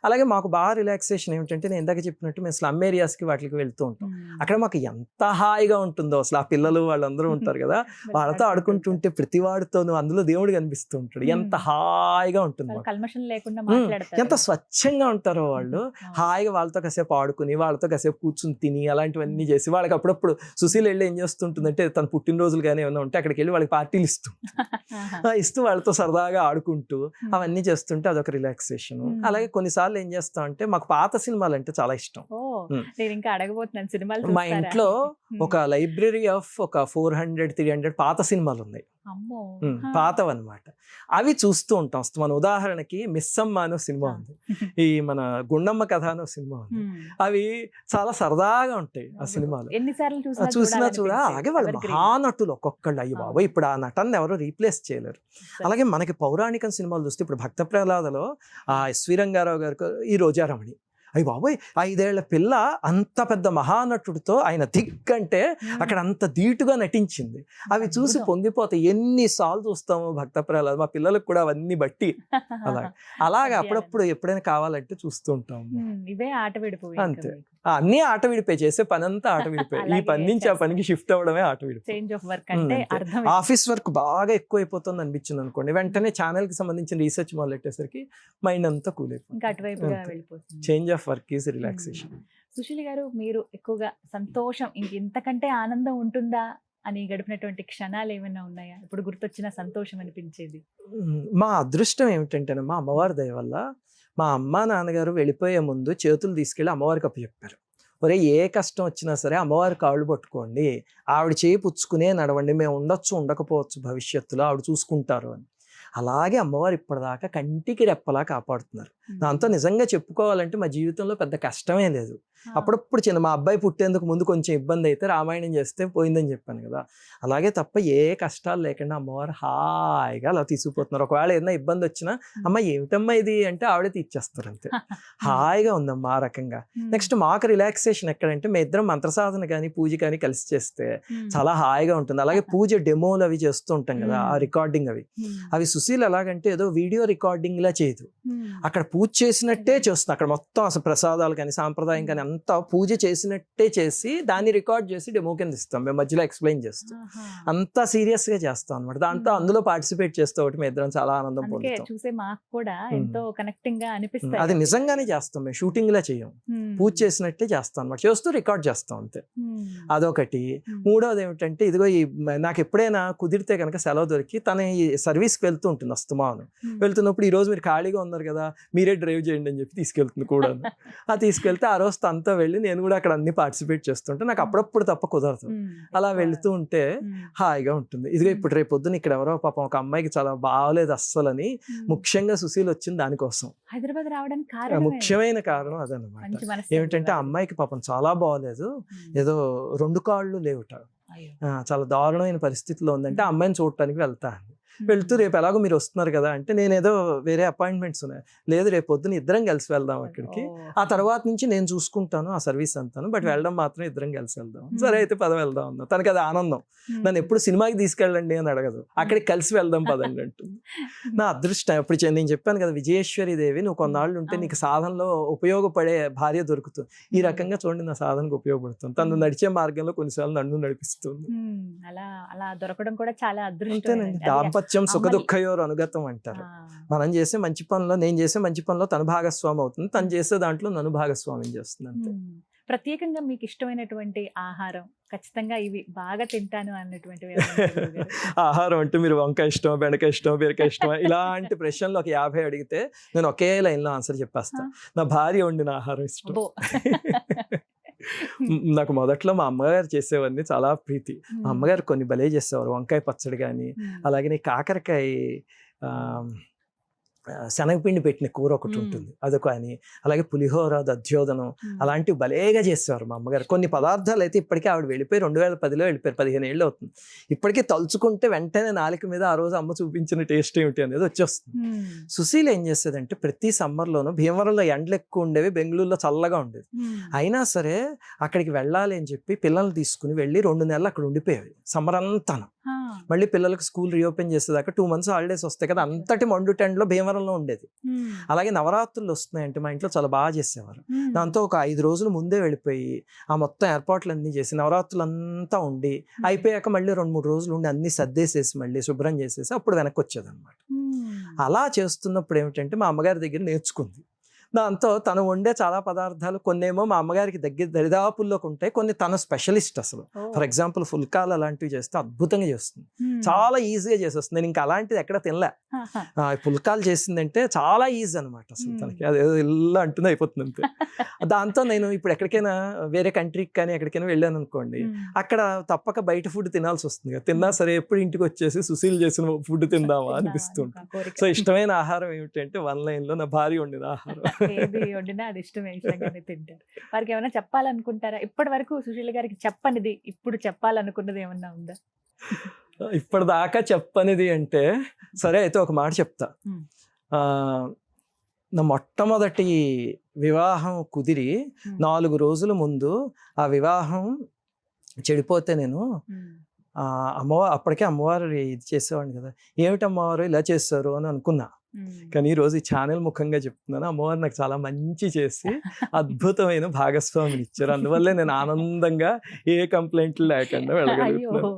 అలాగే మాకు బాగా రిలాక్సేషన్ ఏమిటంటే, నేను ఇందాక చెప్పినట్టు మేము స్లమ్ ఏరియాస్కి వాటికి వెళ్తూ ఉంటాం. అక్కడ మాకు ఎంత హాయిగా ఉంటుందో అసలు. ఆ పిల్లలు వాళ్ళందరూ ఉంటారు కదా, వాళ్ళతో ఆడుకుంటుంటే ప్రతి వాడితోనూ అందులో దేవుడు కనిపిస్తూ ఉంటాడు. ఎంత హాయిగా ఉంటుంది, ఎంత స్వచ్ఛంగా ఉంటారో వాళ్ళు. హాయిగా వాళ్ళతో కాసేపు ఆడుకుని, వాళ్ళతో కాసేపు కూర్చుని తిని, అలాంటివన్నీ చేసి, వాళ్ళకి అప్పుడప్పుడు సుశీల్ వెళ్ళి ఏం చేస్తుంటుందంటే తన పుట్టినరోజులు కానీ ఏమైనా ఉంటే అక్కడికి వెళ్ళి వాళ్ళకి పార్టీలు ఇస్తూ వాళ్ళతో సరదాగా ఆడుకుంటూ అవన్నీ చేస్తుంటే అదొక రిలాక్సేషన్. అలాగే కొన్నిసార్లు ఏం చేస్తాం అంటే, మాకు పాత సినిమాలు అంటే చాలా ఇష్టం. మా ఇంట్లో ఒక లైబ్రరీ ఆఫ్ ఒక 400-300 పాత సినిమాలు ఉన్నాయి. అమ్మో పాతవన్నమాట. అవి చూస్తూ ఉంటాం. మన ఉదాహరణకి మిస్సమ్మ అనే సినిమా ఉంది, ఈ మన గుండమ్మ కథ అనే సినిమా ఉంది. అవి చాలా సరదాగా ఉంటాయి ఆ సినిమాలు. ఎన్నిసార్లు చూసినా అలాగే వాళ్ళ మహానటులు ఒక్కొక్కళ్ళు. అయ్యి బాబా ఇప్పుడు ఆ నటన ఎవరు రీప్లేస్ చేయలేరు. అలాగే మనకి పౌరాణిక సినిమాలు చూస్తే ఇప్పుడు భక్త ప్రహ్లాదలో ఆ ఎస్వి రంగారావు గారికి ఈ రోజారమణి, అయ్యి బాబోయ్ 5 ఏళ్ల పిల్ల అంత పెద్ద మహానటుడితో ఆయన దిగ్గంటే అక్కడ అంత ధీటుగా నటించింది. అవి చూసి పొంగిపోతాయి. ఎన్నిసార్లు చూస్తాము భక్త ప్రహ్లాద్, మా పిల్లలకు కూడా అవన్నీ బట్టి అలాగే అప్పుడప్పుడు ఎప్పుడైనా కావాలంటే చూస్తూ ఉంటాము. ఇవే ఆట విడిపోయి అంతే, అన్ని ఆట విడిపోయి, చేసే పని అంతా ఆట విడిపోయి, ఈ పని నుంచి ఆ పనికి షిఫ్ట్ అవ్వడమే ఆట విడిపోయి. ఆఫీస్ వర్క్ బాగా ఎక్కువ అయిపోతుంది అనిపించింది అనుకోండి, వెంటనే ఛానల్ కి సంబంధించిన రీసెర్చ్ మొదలెట్టేసరికి మైండ్ అంతా కూల్ అయిపోతుంది. Change of work is relaxation. Sushil గారు, మీరు ఎక్కువగా సంతోషం ఇంతకంటే ఆనందం ఉంటుందా అని గడిపినటువంటి క్షణాలు ఏమైనా ఉన్నాయా? ఇప్పుడు గుర్తొచ్చిన సంతోషం అనిపించేది? మా అదృష్టం ఏమిటంటేనమ్మా, అమ్మవారి దయ వల్ల మా అమ్మ నాన్నగారు వెళ్ళిపోయే ముందు చేతులు తీసుకెళ్ళి అమ్మవారికి అప్పచెప్పారు. ఒరే ఏ కష్టం వచ్చినా సరే అమ్మవారి కాళ్ళు పట్టుకోండి, ఆవిడ చేయి పుచ్చుకునే నడవండి, మేము ఉండొచ్చు ఉండకపోవచ్చు భవిష్యత్తులో, ఆవిడ చూసుకుంటారు అని. అలాగే అమ్మవారు ఇప్పటిదాకా కంటికి రెప్పలా కాపాడుతున్నారు. దాంతో నిజంగా చెప్పుకోవాలంటే మా జీవితంలో పెద్ద కష్టమే లేదు. అప్పుడప్పుడు మా అబ్బాయి పుట్టేందుకు ముందు కొంచెం ఇబ్బంది అయితే రామాయణం చేస్తే పోయిందని చెప్పాను కదా, అలాగే తప్ప ఏ కష్టాలు లేకుండా అమ్మవారు హాయిగా అలా తీసుకుపోతున్నారు. ఒకవేళ ఏదైనా ఇబ్బంది వచ్చినా అమ్మ ఏమిటమ్మా ఇది అంటే ఆవిడే తీర్చేస్తారు, అంతే. హాయిగా ఉందమ్మా ఆ రకంగా. నెక్స్ట్ మాకు రిలాక్సేషన్ ఎక్కడంటే మేము ఇద్దరం మంత్రసాధన కానీ పూజ కానీ కలిసి చేస్తే చాలా హాయిగా ఉంటుంది. అలాగే పూజ డెమోలు అవి చేస్తూ ఉంటాం కదా, ఆ రికార్డింగ్ అవి సుశీల్ ఎలాగంటే ఏదో వీడియో రికార్డింగ్ లా చేయదు, అక్కడ పూజ చేసినట్టే చేస్తుంది. అక్కడ మొత్తం అసలు ప్రసాదాలు కానీ సాంప్రదాయం కానీ అంతా పూజ చేసినట్టే చేసి దాన్ని రికార్డ్ చేసి డెమో కింద ఇస్తాం, మేము మధ్యలో ఎక్స్ప్లెయిన్ చేస్తాం. అంతా సీరియస్ గా చేస్తాం అనమాట. దాంతో అందులో పార్టిసిపేట్ చేస్తే ఒకటి మేము ఇద్దరం చాలా ఆనందం పొందుతాం. చూసే మాకు కూడా ఎంతో కనెక్టింగ్ గా అనిపిస్తుంది. అది నిజంగానే చేస్తాం, మేము షూటింగ్ లా చేయం, పూజ చేసినట్టే చేస్తాం అనమాట. చేస్తూ రికార్డ్ చేస్తాం అంతే. అదొకటి. మూడవది ఏమిటంటే ఇదిగో నాకు ఎప్పుడైనా కుదిరితే కనుక సెలవు దొరికి తన ఈ సర్వీస్కి వెళ్తూ ఉంటుంది అస్తమాను. వెళ్తున్నప్పుడు ఈ రోజు మీరు ఖాళీగా ఉన్నారు కదా మీరే డ్రైవ్ చేయండి అని చెప్పి తీసుకెళ్తుంది కూడా. ఆ తీసుకెళ్తే ఆ రోజు తనతో వెళ్ళి నేను కూడా అక్కడ అన్ని పార్టిసిపేట్ చేస్తుంటే నాకు అప్పుడప్పుడు తప్ప కుదరదు. అలా వెళ్తూ ఉంటే హాయిగా ఉంటుంది. ఇదిగో ఇప్పుడు రేపు పొద్దున ఇక్కడ ఎవరో పాపం ఒక అమ్మాయికి చాలా బాగోలేదు అస్సలని, ముఖ్యంగా సుశీల్ వచ్చింది దానికోసం. హైదరాబాద్ రావడానికి ముఖ్యమైన కారణం అదనమాట. ఏమిటంటే ఆ అమ్మాయికి పాపం చాలా బాగోలేదు, ఏదో 2 కాళ్ళు లేవుట, చాలా దారుణమైన పరిస్థితిలో ఉందంటే ఆ అమ్మాయిని చూడటానికి వెళ్తాను. వెళ్తూ రేపు ఎలాగో మీరు వస్తున్నారు కదా అంటే నేనేదో వేరే అపాయింట్మెంట్స్ ఉన్నాయి, లేదు రేపు పొద్దున ఇద్దరం కలిసి వెళ్దాం అక్కడికి, ఆ తర్వాత నుంచి నేను చూసుకుంటాను ఆ సర్వీస్ అంతాను, బట్ వెళ్ళడం మాత్రం ఇద్దరం కలిసి వెళ్దాం. సరే అయితే పద వెళ్దాం అన్నా. తనకి అది ఆనందం. నన్ను ఎప్పుడు సినిమాకి తీసుకెళ్ళండి అని అడగదు, అక్కడికి కలిసి వెళ్దాం పదండి అంటుంది. నా అదృష్టం. ఎప్పుడు నేను చెప్పాను కదా విజయేశ్వరి దేవి, నువ్వు కొన్నాళ్ళు ఉంటే నీకు సాధనలో ఉపయోగపడే భార్య దొరుకుతుంది. ఈ రకంగా చూడండి నా సాధనకు ఉపయోగపడుతుంది. తను నడిచే మార్గంలో కొన్నిసార్లు నన్ను నడిపిస్తుంది. అలా దొరకడం కూడా చాలా అదృష్టం. దాంపత్యం సుఖ దుఃఖయోర్ అనుగతం అంటారు. మనం చేసే మంచి పనిలో, నేను చేసే మంచి పనిలో తను భాగస్వామి అవుతుంది, తను చేసే దాంట్లో నన్ను భాగస్వామ్యం చేస్తుంది అంతే. ప్రత్యేకంగా మీకు ఇష్టమైనటువంటి ఆహారం, ఖచ్చితంగా ఇవి బాగా తింటాను అన్నటువంటి ఆహారం అంటే మీరు వంకాయ ఇష్టం, బెండకాయ ఇష్టం, బీరకాయ ఇష్టం ఇలాంటి ప్రశ్నలు ఒక 50 అడిగితే నేను ఒకే లైన్లో ఆన్సర్ చెప్పేస్తాను. నా భార్య వండిన ఆహారం ఇష్టం. నాకు మొదట్లో మా అమ్మగారు చేసేవన్నీ చాలా ప్రీతి. మా అమ్మగారు కొన్ని భలే చేసేవారు, వంకాయ పచ్చడి కానీ, అలాగే కాకరకాయ శనగపిండి పెట్టిన కూర ఒకటి ఉంటుంది అదొక అని, అలాగే పులిహోర, దధ్యోదనం అలాంటివి భలేగా చేసేవారు మా అమ్మగారు. కొన్ని పదార్థాలు అయితే ఇప్పటికీ ఆవిడ వెళ్ళిపోయి 2010లో వెళ్ళిపోయారు, 15 ఏళ్ళు అవుతుంది. ఇప్పటికీ తలుచుకుంటే వెంటనే నాలుక మీద ఆ రోజు అమ్మ చూపించిన టేస్ట్ ఏమిటి అనేది వచ్చేస్తుంది. సుశీల్ ఏం చేసేదంటే ప్రతి సమ్మర్లోనూ భీమవరంలో ఎండలు ఎక్కువ ఉండేవి, బెంగళూరులో చల్లగా ఉండేది, అయినా సరే అక్కడికి వెళ్ళాలి అని చెప్పి పిల్లల్ని తీసుకుని వెళ్ళి 2 నెలలు అక్కడ ఉండిపోయేవి సమ్మర్ అంతాను. మళ్ళీ పిల్లలకు స్కూల్ రీఓపెన్ చేసేదాకా 2 months హాలిడేస్ వస్తాయి కదా, అంతటి మండు టెండ్లో భీమవరంలో ఉండేది. అలాగే నవరాత్రులు వస్తున్నాయంటే మా ఇంట్లో చాలా బాగా చేసేవారు. దాంతో ఒక 5 రోజులు ముందే వెళ్ళిపోయి ఆ మొత్తం ఏర్పాట్లన్నీ చేసి నవరాత్రులు అంతా ఉండి అయిపోయాక మళ్ళీ 2-3 రోజులు ఉండి అన్ని సర్దేసేసి మళ్ళీ శుభ్రం చేసేసి అప్పుడు వెనక్కి వచ్చేది అనమాట. అలా చేస్తున్నప్పుడు ఏమిటంటే మా అమ్మగారి దగ్గర నేర్చుకుంది. దాంతో తను వండే చాలా పదార్థాలు కొన్నేమో మా అమ్మగారికి దగ్గర దరిదాపుల్లోకి ఉంటాయి, కొన్ని తన స్పెషలిస్ట్ అసలు. ఫర్ ఎగ్జాంపుల్ ఫుల్కాలు అలాంటివి చేస్తే అద్భుతంగా చేస్తుంది, చాలా ఈజీగా చేసేస్తుంది. నేను ఇంకా అలాంటిది ఎక్కడ తినలే. పుల్కాలు చేసిందంటే చాలా ఈజీ అనమాట అసలు తనకి, అది ఇలా అంటుంది అయిపోతుంది అంతే. దాంతో నేను ఇప్పుడు ఎక్కడికైనా వేరే కంట్రీకి కానీ ఎక్కడికైనా వెళ్ళాను అనుకోండి, అక్కడ తప్పక బయట ఫుడ్ తినాల్సి వస్తుంది కదా. తిన్నా సరే ఎప్పుడు ఇంటికి వచ్చేసి సుశీల్ చేసిన ఫుడ్ తిందామా అనిపిస్తుంటుంది. సో ఇష్టమైన ఆహారం ఏమిటంటే వన్ లైన్ లో నా భార్య వండిన ఆహారం. ఏది వండినా అది ఇష్టమే, ఇష్టంగానే తింటారు. వారికి ఏమైనా చెప్పాలనుకుంటారా ఇప్పటి వరకు సుశీల్ గారికి చెప్పనిది ఇప్పుడు చెప్పాలనుకున్నది ఏమన్నా ఉందా? ఇప్పటిదాకా చెప్పనిది అంటే సరే అయితే ఒక మాట చెప్తా. నా మొట్టమొదటి వివాహం కుదిరి 4 రోజుల ముందు ఆ వివాహం చెడిపోతే నేను అప్పటికే అమ్మవారు ఇది చేసేవాడిని కదా, ఏమిటి అమ్మవారు ఇలా చేస్తారు అని అనుకున్నా. కానీ ఈరోజు ఈ ఛానల్ ముఖంగా చెప్తున్నాను, అమ్మవారు నాకు చాలా మంచి చేసి అద్భుతమైన భాగస్వామిని ఇచ్చారు. అందువల్లే నేను ఆనందంగా ఏ కంప్లైంట్లు లేకుండా వెళ్ళగలుగుతున్నాను.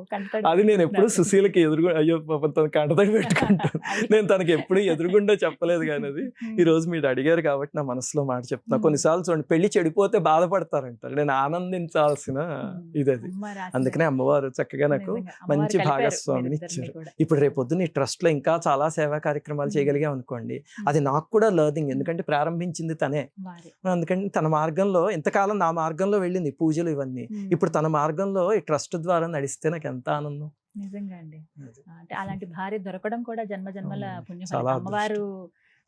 అది నేను ఎప్పుడు సుశీలకి అయ్యో తన కంటతడి పెట్టుకుంటాను. నేను తనకి ఎప్పుడు ఎదురుగుండా చెప్పలేదు, కానీ అది ఈరోజు మీరు అడిగారు కాబట్టి నా మనసులో మాట చెప్తున్నా. కొన్నిసార్లు చూడండి, పెళ్లి చెడిపోతే బాధపడతారంటారు, నేను ఆనందించాల్సిన ఇది అది. అందుకనే అమ్మవారు చక్కగా నాకు మంచి భాగస్వామిని ఇచ్చారు. ఇప్పుడు రేపొద్దున ఈ ట్రస్ట్ లో ఇంకా చాలా సేవా కార్యక్రమాలు చేయగలిగాం అనుకోండి, అది నాకు కూడా లర్నింగ్, ఎందుకంటే ప్రారంభించింది తనే. అందుకని తన మార్గంలో ఇంతకాలం నా మార్గంలో వెళ్ళింది పూజలు ఇవన్నీ, ఇప్పుడు తన మార్గంలో ఈ ట్రస్ట్ ద్వారా నడిస్తే నాకు ఎంత ఆనందం. నిజంగా అండి, అంటే అలాంటి భార్య దొరకడం కూడా జన్మ జన్మల పుణ్యం. అమ్మవారు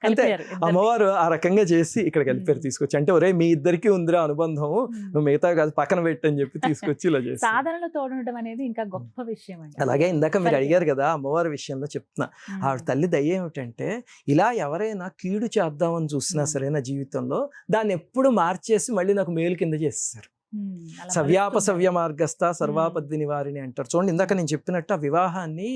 అంతే, అమ్మవారు ఆ రకంగా చేసి ఇక్కడ కలిపారు, తీసుకొచ్చి. అంటే ఒరే మీ ఇద్దరికి ఉందిరా అనుబంధం, నువ్వు మిగతా కాదు పక్కన పెట్టని చెప్పి తీసుకొచ్చి ఇలా చేసి సాధనలో తోడడం అనేది ఇంకా గొప్ప విషయం అండి. అలాగే ఇందాక మీరు అడిగారు కదా అమ్మవారి విషయంలో చెప్తున్నా, ఆవిడ తల్లి దయ ఏమిటంటే ఇలా ఎవరైనా కీడు చేద్దామని చూసినా సరే నా జీవితంలో దాన్ని ఎప్పుడు మార్చేసి మళ్ళీ నాకు మేలు కింద చేస్తారు. సవ్యాపసవ్య మార్గస్థ సర్వాపద్ది నివారిణి అంటారు. చూడండి, ఇందాక నేను చెప్పినట్టు ఆ వివాహాన్ని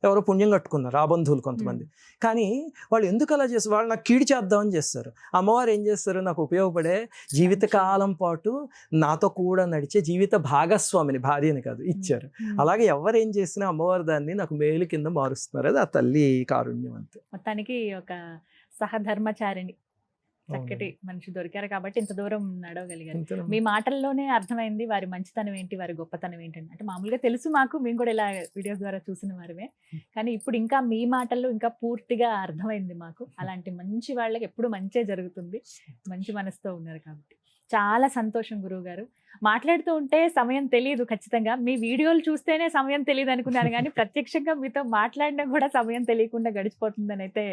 ఎవరో పుణ్యం కట్టుకున్నారు ఆ బంధువులు కొంతమంది, కానీ వాళ్ళు ఎందుకు అలా చేస్తారు? వాళ్ళు నాకు కీడు చేద్దామని చేస్తారు. అమ్మవారు ఏం చేస్తారు? నాకు ఉపయోగపడే జీవితకాలం పాటు నాతో కూడా నడిచే జీవిత భాగస్వామిని, భార్యని కాదు, ఇచ్చారు. అలాగే ఎవరు ఏం చేసినా అమ్మవారు దాన్ని నాకు మేలు కింద మారుస్తున్నారు. అది ఆ తల్లి కారుణ్యం అంతే. మొత్తానికి ఒక సహధర్మచారిణి చక్కటి మనిషి దొరికారు కాబట్టి ఇంత దూరం నడవగలిగారు. మీ మాటల్లోనే అర్థమైంది వారి మంచితనం ఏంటి, వారి గొప్పతనం ఏంటంటే. అంటే మామూలుగా తెలుసు మాకు, మేము కూడా ఇలా వీడియోస్ ద్వారా చూసిన వారమే, కానీ ఇప్పుడు ఇంకా మీ మాటల్లో ఇంకా పూర్తిగా అర్థమైంది మాకు. అలాంటి మంచి వాళ్ళకి ఎప్పుడు మంచే జరుగుతుంది, మంచి మనసుతో ఉన్నారు కాబట్టి చాలా సంతోషం గురువు గారు. మాట్లాడుతూ ఉంటే సమయం తెలియదు, ఖచ్చితంగా మీ వీడియోలు చూస్తేనే సమయం తెలియదు అనుకున్నాను, కానీ ప్రత్యక్షంగా మీతో మాట్లాడినా కూడా సమయం తెలియకుండా గడిచిపోతుందని అయితే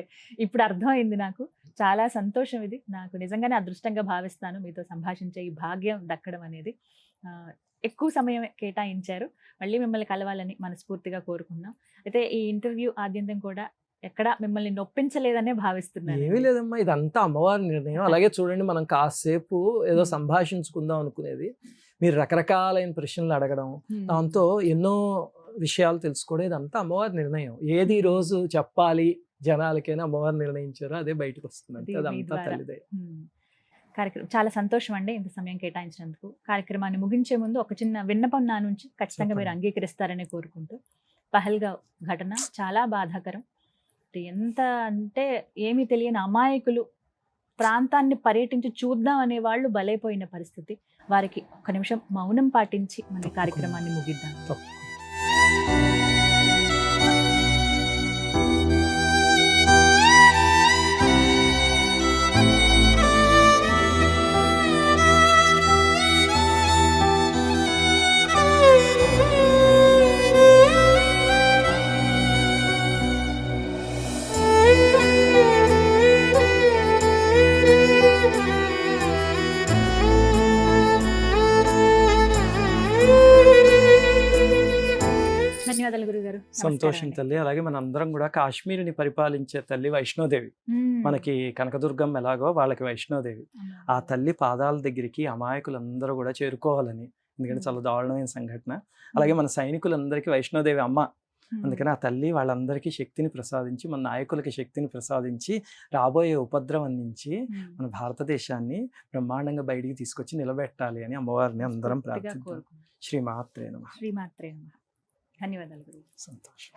ఇప్పుడు అర్థమైంది నాకు. చాలా సంతోషం, ఇది నాకు నిజంగానే అదృష్టంగా భావిస్తాను మీతో సంభాషించే ఈ భాగ్యం దక్కడం అనేది. ఎక్కువ సమయం కేటాయించారు, మళ్ళీ మిమ్మల్ని కలవాలని మనస్ఫూర్తిగా కోరుకున్నాం. అయితే ఈ ఇంటర్వ్యూ ఆద్యంతం కూడా ఎక్కడ మిమ్మల్ని నొప్పించలేదనే భావిస్తున్నాను. ఏమీ లేదమ్మా, ఇదంతా అమ్మవారి నిర్ణయం. అలాగే చూడండి, మనం కాసేపు ఏదో సంభాషించుకుందాం అనుకునేది మీరు రకరకాలైన ప్రశ్నలు అడగడం, దాంతో ఎన్నో విషయాలు తెలుసుకోవడం, ఇదంతా అమ్మవారి నిర్ణయం. ఏది రోజు చెప్పాలి జనాలకైనా అమ్మవారు నిర్ణయించారో అదే బయటకు వస్తుంది. అదంతా తల్లిదే. కార్యక్రమం చాలా సంతోషం అండి, ఇంత సమయం కేటాయించినందుకు. కార్యక్రమాన్ని ముగించే ముందు ఒక చిన్న విన్నపం నా నుంచి ఖచ్చితంగా మీరు అంగీకరిస్తారని కోరుకుంటూ. పహల్గావ్ ఘటన చాలా బాధాకరం. ఎంత అంటే ఏమీ తెలియని అమాయకులు ప్రాంతాన్ని పర్యటించి చూద్దాం అనే వాళ్ళు బలైపోయిన పరిస్థితి. వారికి ఒక్క నిమిషం మౌనం పాటించి మన కార్యక్రమాన్ని ముగిద్దాం. ధన్యవాదాలు గురుగారు. సంతోషం తల్లి. అలాగే మన అందరం కూడా కాశ్మీరుని పరిపాలించే తల్లి వైష్ణోదేవి, మనకి కనకదుర్గమ్మ ఎలాగో వాళ్ళకి వైష్ణోదేవి. ఆ తల్లి పాదాల దగ్గరికి అమాయకులందరూ కూడా చేరుకోవాలని, ఎందుకంటే చాలా దారుణమైన సంఘటన. అలాగే మన సైనికులందరికీ వైష్ణోదేవి అమ్మ, అందుకని ఆ తల్లి వాళ్ళందరికీ శక్తిని ప్రసాదించి, మన నాయకులకి శక్తిని ప్రసాదించి, రాబోయే ఉపద్రవం నుంచి మన భారతదేశాన్ని బ్రహ్మాండంగా బయటికి తీసుకొచ్చి నిలబెట్టాలి అని అమ్మవారిని అందరం ప్రార్థిద్దాం. శ్రీమాత్రే నమః. శ్రీమాత్రే నమః. ధన్యవాదాలు గురువు. సంతోషం.